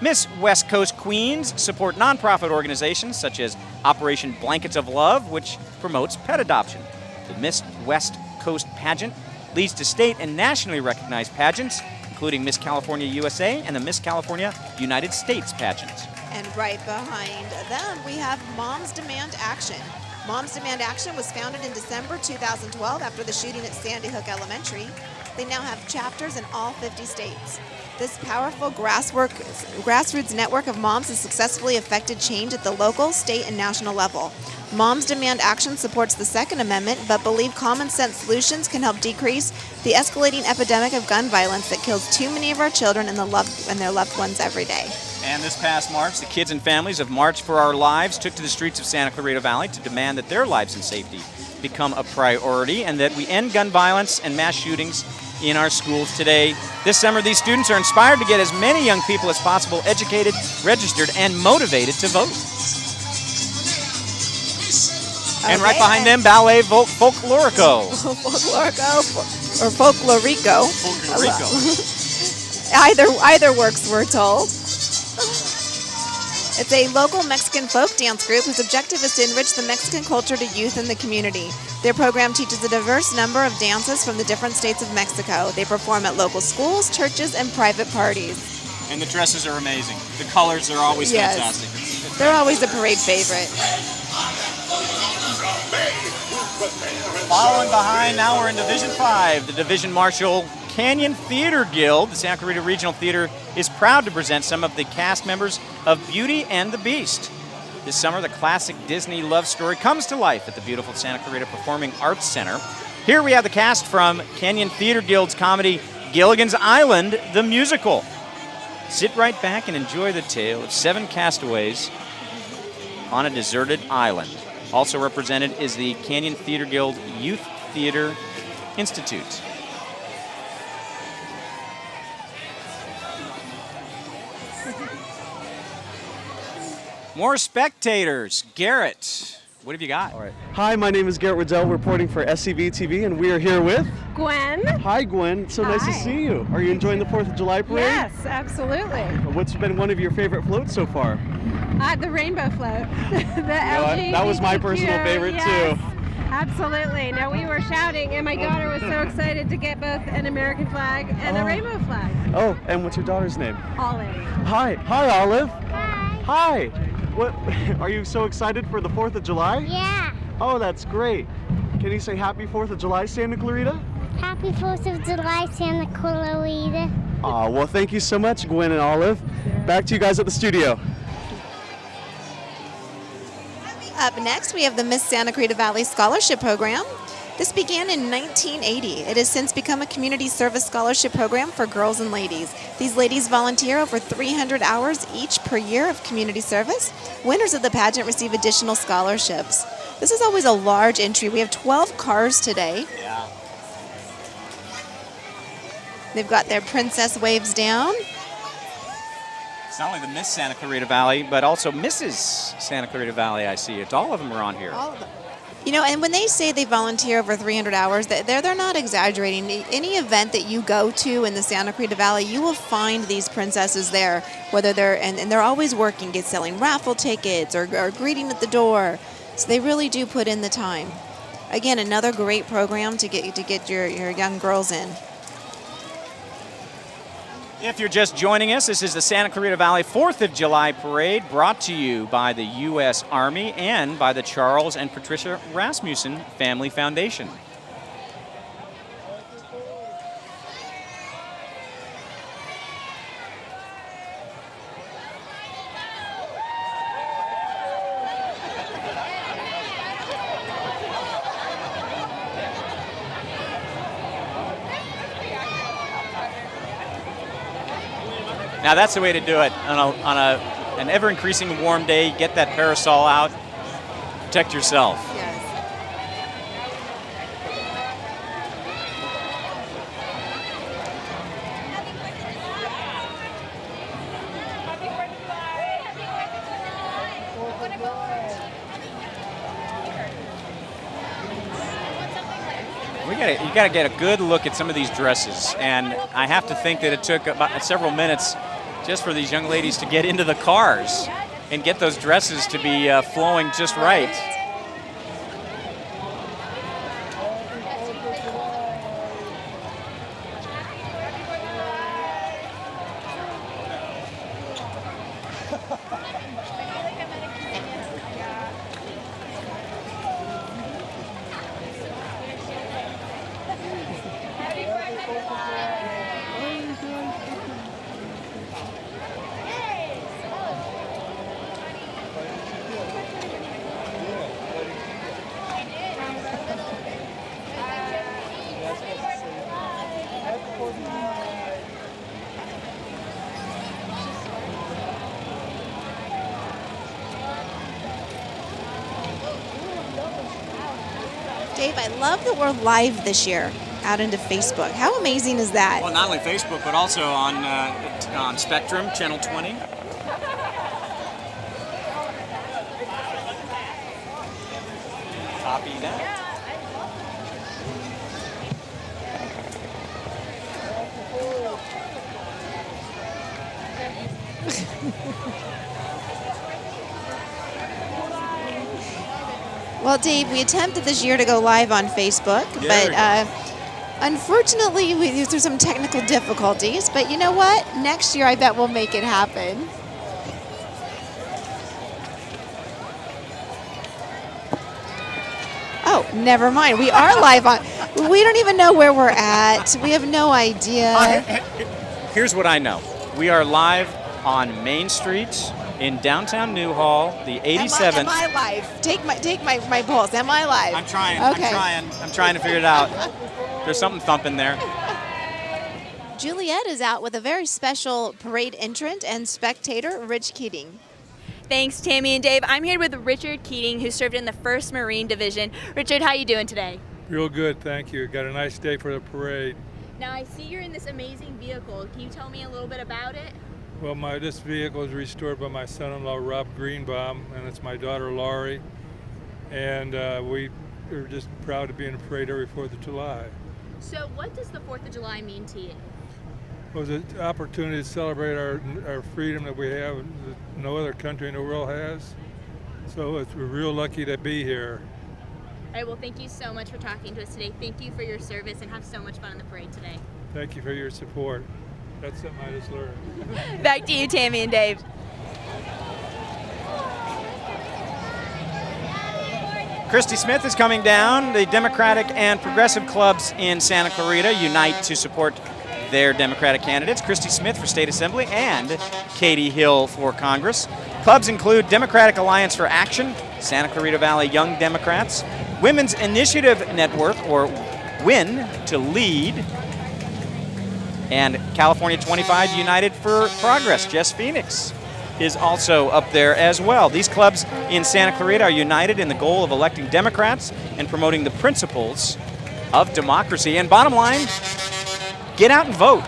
Miss West Coast Queens support nonprofit organizations such as Operation Blankets of Love, which promotes pet adoption. The Miss West Coast Pageant leads to state and nationally recognized pageants, including Miss California USA and the Miss California United States pageant. And right behind them, we have Moms Demand Action. Moms Demand Action was founded in December 2012 after the shooting at Sandy Hook Elementary. They now have chapters in all 50 states. This powerful grassroots network of moms has successfully affected change at the local, state, and national level. Moms Demand Action supports the Second Amendment, but believe common sense solutions can help decrease the escalating epidemic of gun violence that kills too many of our children and their loved ones every day. And this past March, the kids and families of March for Our Lives took to the streets of Santa Clarita Valley to demand that their lives and safety become a priority and that we end gun violence and mass shootings in our schools today. This summer, these students are inspired to get as many young people as possible educated, registered, and motivated to vote. And right behind them, Ballet Folklorico. Folklorico or Folklorico. Folklorico. Either works, we're told. It's a local Mexican folk dance group whose objective is to enrich the Mexican culture to youth in the community. Their program teaches a diverse number of dances from the different states of Mexico. They perform at local schools, churches, and private parties. And the dresses are amazing. The colors are always fantastic. They're always a parade favorite. Following behind, now we're in Division 5, the Division Marshal Canyon Theater Guild. The Santa Clarita Regional Theater is proud to present some of the cast members of Beauty and the Beast. This summer, the classic Disney love story comes to life at the beautiful Santa Clarita Performing Arts Center. Here we have the cast from Canyon Theater Guild's comedy Gilligan's Island, the musical. Sit right back and enjoy the tale of 7 castaways on a deserted island. Also represented is the Canyon Theater Guild Youth Theater Institute. More spectators. Garrett, what have you got? All right. Hi, my name is Garrett Waddell, reporting for SCVTV, and we are here with Gwen. Hi, Gwen. So nice to see you. Are you enjoying the 4th of July parade? Yes, absolutely. What's been one of your favorite floats so far? The rainbow float. That was my personal favorite too. Absolutely. No, we were shouting, and my daughter was so excited to get both an American flag and a rainbow flag. Oh, and what's your daughter's name? Olive. Hi, Olive. Hi. What? Are you so excited for the 4th of July? Yeah. Oh, that's great. Can you say Happy 4th of July, Santa Clarita? Happy 4th of July, Santa Clarita. Aw, well, thank you so much, Gwen and Olive. Back to you guys at the studio. Up next, we have the Miss Santa Clarita Valley Scholarship Program. This began in 1980. It has since become a community service scholarship program for girls and ladies. These ladies volunteer over 300 hours each per year of community service. Winners of the pageant receive additional scholarships. This is always a large entry. We have 12 cars today. Yeah. They've got their princess waves down. It's not only the Miss Santa Clarita Valley, but also Mrs. Santa Clarita Valley, I see. It's all of them are on here. All of them. You know, and when they say they volunteer over 300 hours, they're not exaggerating. Any event that you go to in the Santa Clarita Valley, you will find these princesses there, whether and they're always working, selling raffle tickets or greeting at the door. So they really do put in the time. Again, another great program to get your young girls in. If you're just joining us, this is the Santa Clarita Valley 4th of July Parade, brought to you by the U.S. Army and by the Charles and Patricia Rasmussen Family Foundation. Now that's the way to do it on an ever-increasing warm day. Get that parasol out, protect yourself. You got to get a good look at some of these dresses, and I have to think that it took about several minutes just for these young ladies to get into the cars and get those dresses to be flowing just right. Dave, I love that we're live this year out into Facebook. How amazing is that? Well, not only Facebook, but also on Spectrum, Channel 20. Copy that. Well, Dave, we attempted this year to go live on Facebook, but unfortunately, through some technical difficulties. But you know what? Next year, I bet we'll make it happen. Oh, never mind. We are live on. We don't even know where we're at. We have no idea. Here's what I know. We are live on Main Street in downtown Newhall, the 87th. Am I live? Take my pulse. Am I live? I'm trying. Okay. I'm trying to figure it out. There's something thumping there. Juliet is out with a very special parade entrant and spectator, Rich Keating. Thanks, Tammy and Dave. I'm here with Richard Keating, who served in the 1st Marine Division. Richard, how you doing today? Real good, thank you. Got a nice day for the parade. Now, I see you're in this amazing vehicle. Can you tell me a little bit about it? Well, this vehicle is restored by my son-in-law, Rob Greenbaum, and it's my daughter, Laurie. And we are just proud to be in the parade every 4th of July. So what does the 4th of July mean to you? It was an opportunity to celebrate our freedom that we have that no other country in the world has. So we're real lucky to be here. All right, well, thank you so much for talking to us today. Thank you for your service, and have so much fun on the parade today. Thank you for your support. That's something I just learned. Back to you, Tammy and Dave. Christy Smith is coming down. The Democratic and Progressive clubs in Santa Clarita unite to support their Democratic candidates, Christy Smith for State Assembly and Katie Hill for Congress. Clubs include Democratic Alliance for Action, Santa Clarita Valley Young Democrats, Women's Initiative Network, or WIN, to Lead, and California 25 United for Progress. Jess Phoenix is also up there as well. These clubs in Santa Clarita are united in the goal of electing Democrats and promoting the principles of democracy. And bottom line, get out and vote.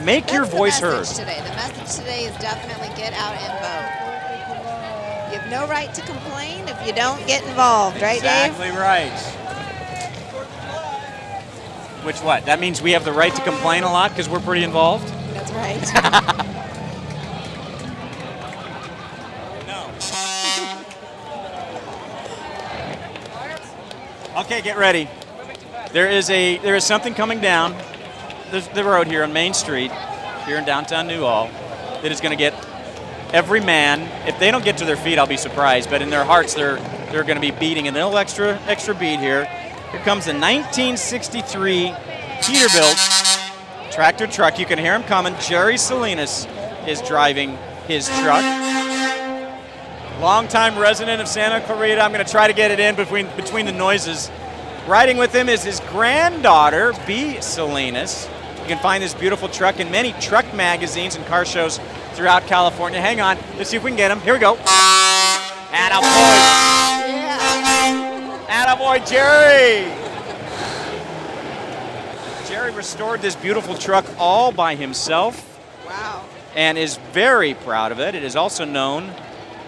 Make your voice heard. Today. The message today is definitely get out and vote. You have no right to complain if you don't get involved, right, Dave? Exactly right. Which what? That means we have the right to complain a lot because we're pretty involved? That's right. Okay, get ready. There is something coming down the road here on Main Street, here in downtown Newhall, that is going to get every man. If they don't get to their feet, I'll be surprised. But in their hearts, they're going to be beating a little extra beat here. Here comes the 1963 Peterbilt tractor truck. You can hear him coming. Jerry Salinas is driving his truck. Longtime resident of Santa Clarita. I'm going to try to get it in between the noises. Riding with him is his granddaughter, B. Salinas. You can find this beautiful truck in many truck magazines and car shows throughout California. Hang on, let's see if we can get him. Here we go. Attaboy. Yeah. Attaboy, Jerry. Jerry restored this beautiful truck all by himself. Wow. And is very proud of it. It is also known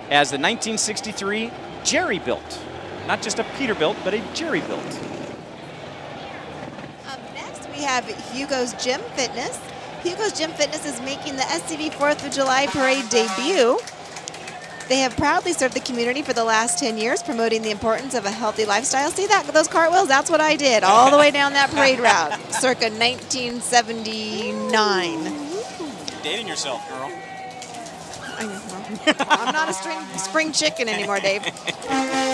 as the 1963 Jerry Built. Not just a Peterbilt, but a Jerry Built. Next, we have Hugo's Gym Fitness. Hugo's Gym Fitness is making the SCV 4th of July Parade debut. They have proudly served the community for the last 10 years, promoting the importance of a healthy lifestyle. See those cartwheels? That's what I did all the way down that parade route, circa 1979. You're dating yourself, girl. I'm not a spring chicken anymore, Dave.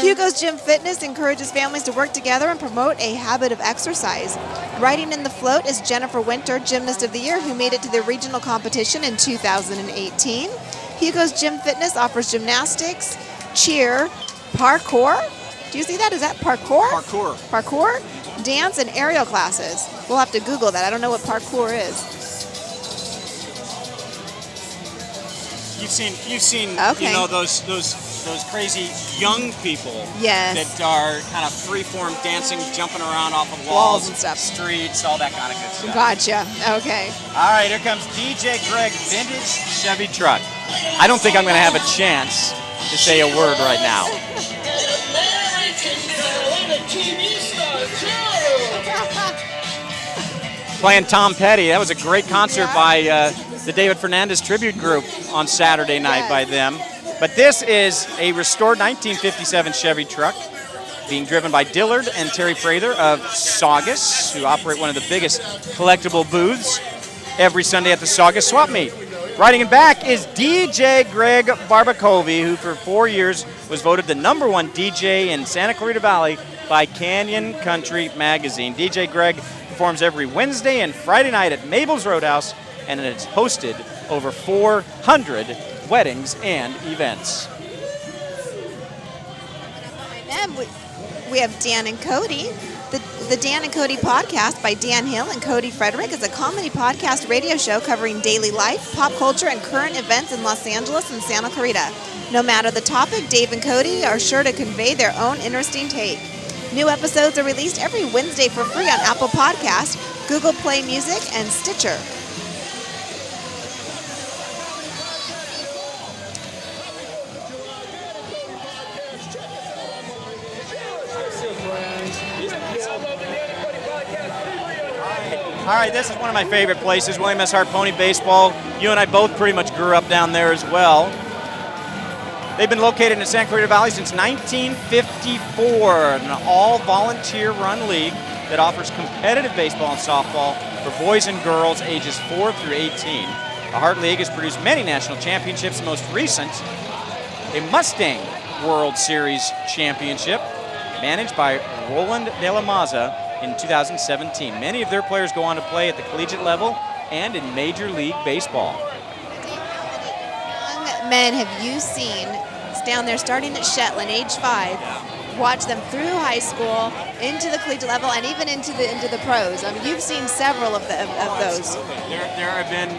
Hugo's Gym Fitness encourages families to work together and promote a habit of exercise. Riding in the float is Jennifer Winter, Gymnast of the Year, who made it to the regional competition in 2018. Hugo's Gym Fitness offers gymnastics, cheer, parkour. Do you see that? Is that parkour? Parkour. Parkour, dance, and aerial classes. We'll have to Google that. I don't know what parkour is. You've seen Okay. you know those crazy young people Yes. that are kind of free-form dancing, jumping around off of Walls and stuff. streets, all that kind of good stuff. Gotcha. Okay. All right, here comes DJ Greg, vintage Chevy truck. I don't think I'm going to have a chance to say a word right now. Playing Tom Petty. That was a great concert by the David Fernandez Tribute Group on Saturday night by them. But this is a restored 1957 Chevy truck being driven by Dillard and Terry Prather of Saugus, who operate one of the biggest collectible booths every Sunday at the Saugus Swap Meet. Riding in back is DJ Greg Barbacovi, who for 4 years was voted the #1 DJ in Santa Clarita Valley by Canyon Country Magazine. DJ Greg performs every Wednesday and Friday night at Mabel's Roadhouse, and it has hosted over 400 weddings and events. And we have Dan and Cody. The Dan and Cody podcast by Dan Hill and Cody Frederick is a comedy podcast radio show covering daily life, pop culture, and current events in Los Angeles and Santa Clarita. No matter the topic, Dave and Cody are sure to convey their own interesting take. New episodes are released every Wednesday for free on Apple Podcasts, Google Play Music, and Stitcher. All right, this is one of my favorite places, William S. Hart Pony Baseball. You and I both pretty much grew up down there as well. They've been located in the Santa Clarita Valley since 1954, an all-volunteer run league that offers competitive baseball and softball for boys and girls ages 4 through 18. The Hart League has produced many national championships, the most recent, a Mustang World Series championship, managed by Roland De La Maza in 2017. Many of their players go on to play at the collegiate level and in Major League Baseball. Young men have you seen down there starting at Shetland, age 5, watch them through high school, into the collegiate level, and even into the pros. I mean, you've seen several of those. There have been,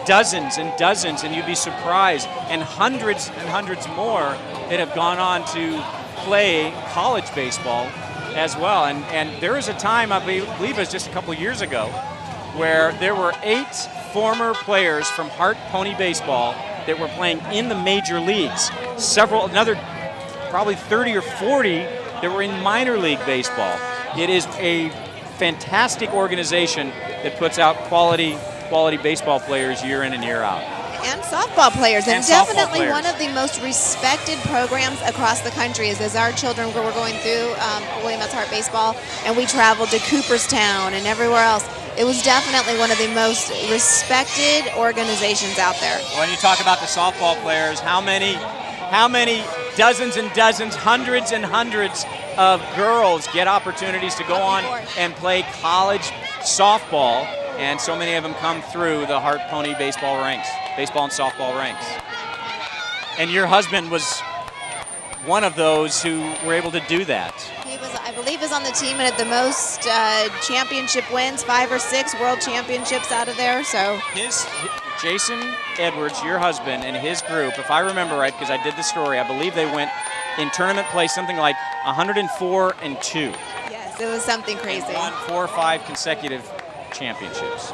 dozens and dozens, and you'd be surprised, and hundreds more that have gone on to play college baseball as well. And there was a time, I believe it was just a couple years ago, where there were 8 former players from Hart Pony Baseball that were playing in the major leagues. Another probably 30 or 40 that were in minor league baseball. It is a fantastic organization that puts out quality baseball players year in and year out. And softball players, and softball definitely players. One of the most respected programs across the country is as our children were going through William S. Hart Baseball, and we traveled to Cooperstown and everywhere else. It was definitely one of the most respected organizations out there. When you talk about the softball players, how many dozens and dozens, hundreds and hundreds of girls get opportunities to go on and play college softball, and so many of them come through the Hart Pony baseball and softball ranks. And your husband was one of those who were able to do that. I believe is on the team and had the most championship wins, 5 or 6 world championships out of there. So Jason Edwards, your husband, and his group, if I remember right, because I did the story, I believe they went in tournament play something like 104-2. Yes, it was something crazy. And won 4 or 5 consecutive championships.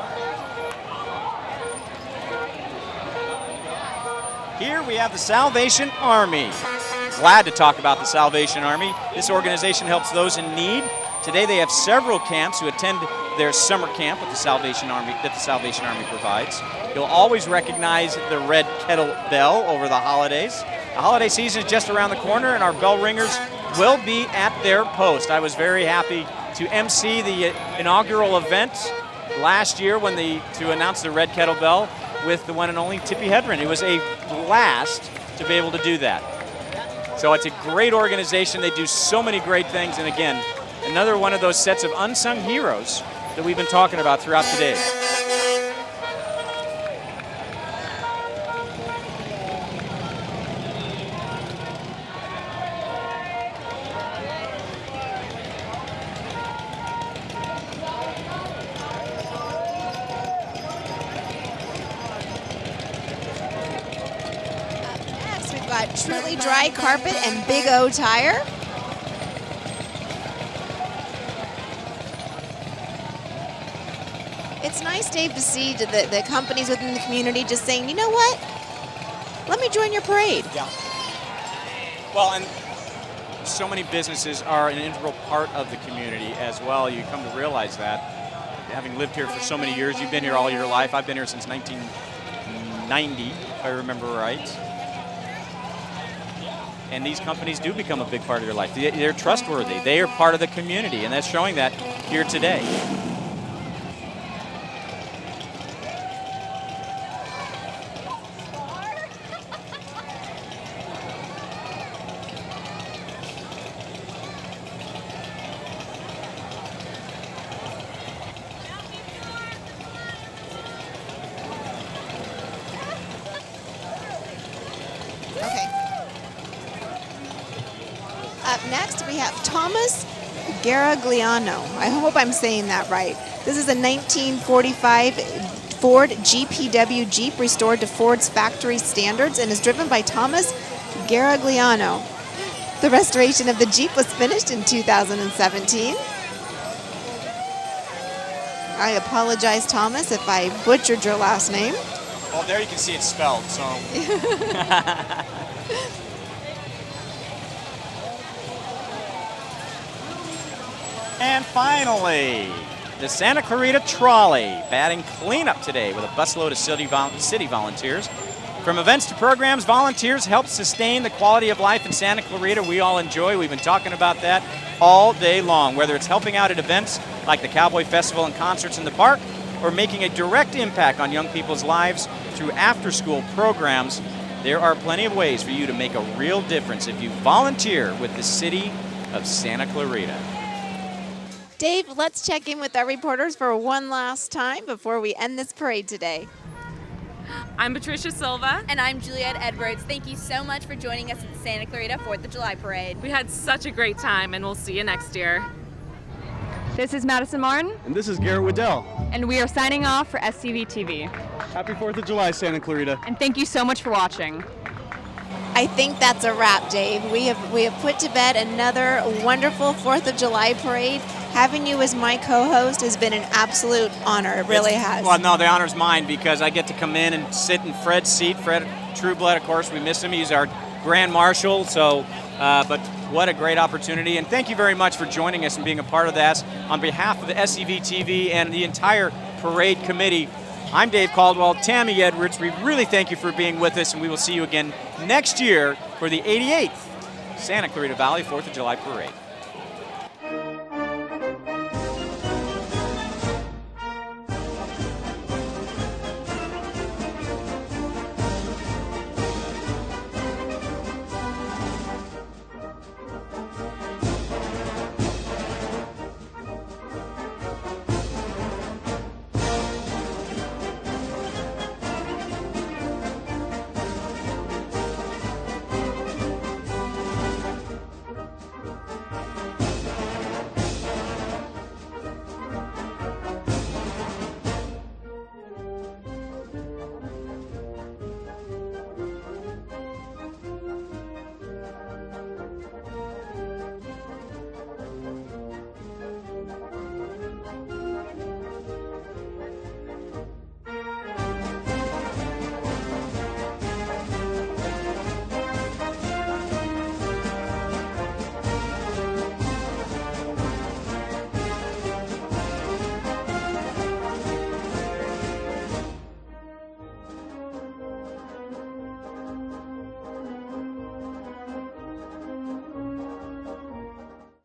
Here we have the Salvation Army. Glad to talk about the Salvation Army. This organization helps those in need. Today they have several camps who attend their summer camp with the Salvation Army that the Salvation Army provides. You'll always recognize the red kettle bell over the holidays. The holiday season is just around the corner, and our bell ringers will be at their post. I was very happy to MC the inaugural event last year to announce the red kettle bell with the one and only Tippy Hedren. It was a blast to be able to do that. So it's a great organization. They do so many great things. And again, another one of those sets of unsung heroes that we've been talking about throughout today. We've got Truly Dry Carpet and Big O Tire. It's nice, Dave, to see the companies within the community just saying, you know what? Let me join your parade. Yeah. Well, and so many businesses are an integral part of the community as well. You come to realize that. Having lived here for so many years, you've been here all your life. I've been here since 1990, if I remember right. And these companies do become a big part of your life. They're trustworthy. They are part of the community, and that's showing that here today. Up next, we have Thomas Garagliano. I hope I'm saying that right. This is a 1945 Ford GPW Jeep restored to Ford's factory standards and is driven by Thomas Garagliano. The restoration of the Jeep was finished in 2017. I apologize, Thomas, if I butchered your last name. Well, there you can see it spelled, so. And finally, the Santa Clarita Trolley batting cleanup today with a busload of city volunteers. From events to programs, volunteers help sustain the quality of life in Santa Clarita we all enjoy. We've been talking about that all day long, whether it's helping out at events like the Cowboy Festival and concerts in the park, or making a direct impact on young people's lives through after-school programs. There are plenty of ways for you to make a real difference if you volunteer with the city of Santa Clarita. Dave, let's check in with our reporters for one last time before we end this parade today. I'm Patricia Silva. And I'm Juliette Edwards. Thank you so much for joining us at the Santa Clarita 4th of July Parade. We had such a great time, and we'll see you next year. This is Madison Martin. And this is Garrett Waddell. And we are signing off for SCVTV. Happy 4th of July, Santa Clarita. And thank you so much for watching. I think that's a wrap, Dave. We have put to bed another wonderful 4th of July parade. Having you as my co-host has been an absolute honor. It really has. Well, no, the honor's mine because I get to come in and sit in Fred's seat. Fred Trueblood, of course, we miss him. He's our Grand Marshal, so, but what a great opportunity. And thank you very much for joining us and being a part of that. On behalf of the SCVTV and the entire parade committee, I'm Dave Caldwell, Tammy Edwards. We really thank you for being with us, and we will see you again next year for the 88th Santa Clarita Valley 4th of July Parade.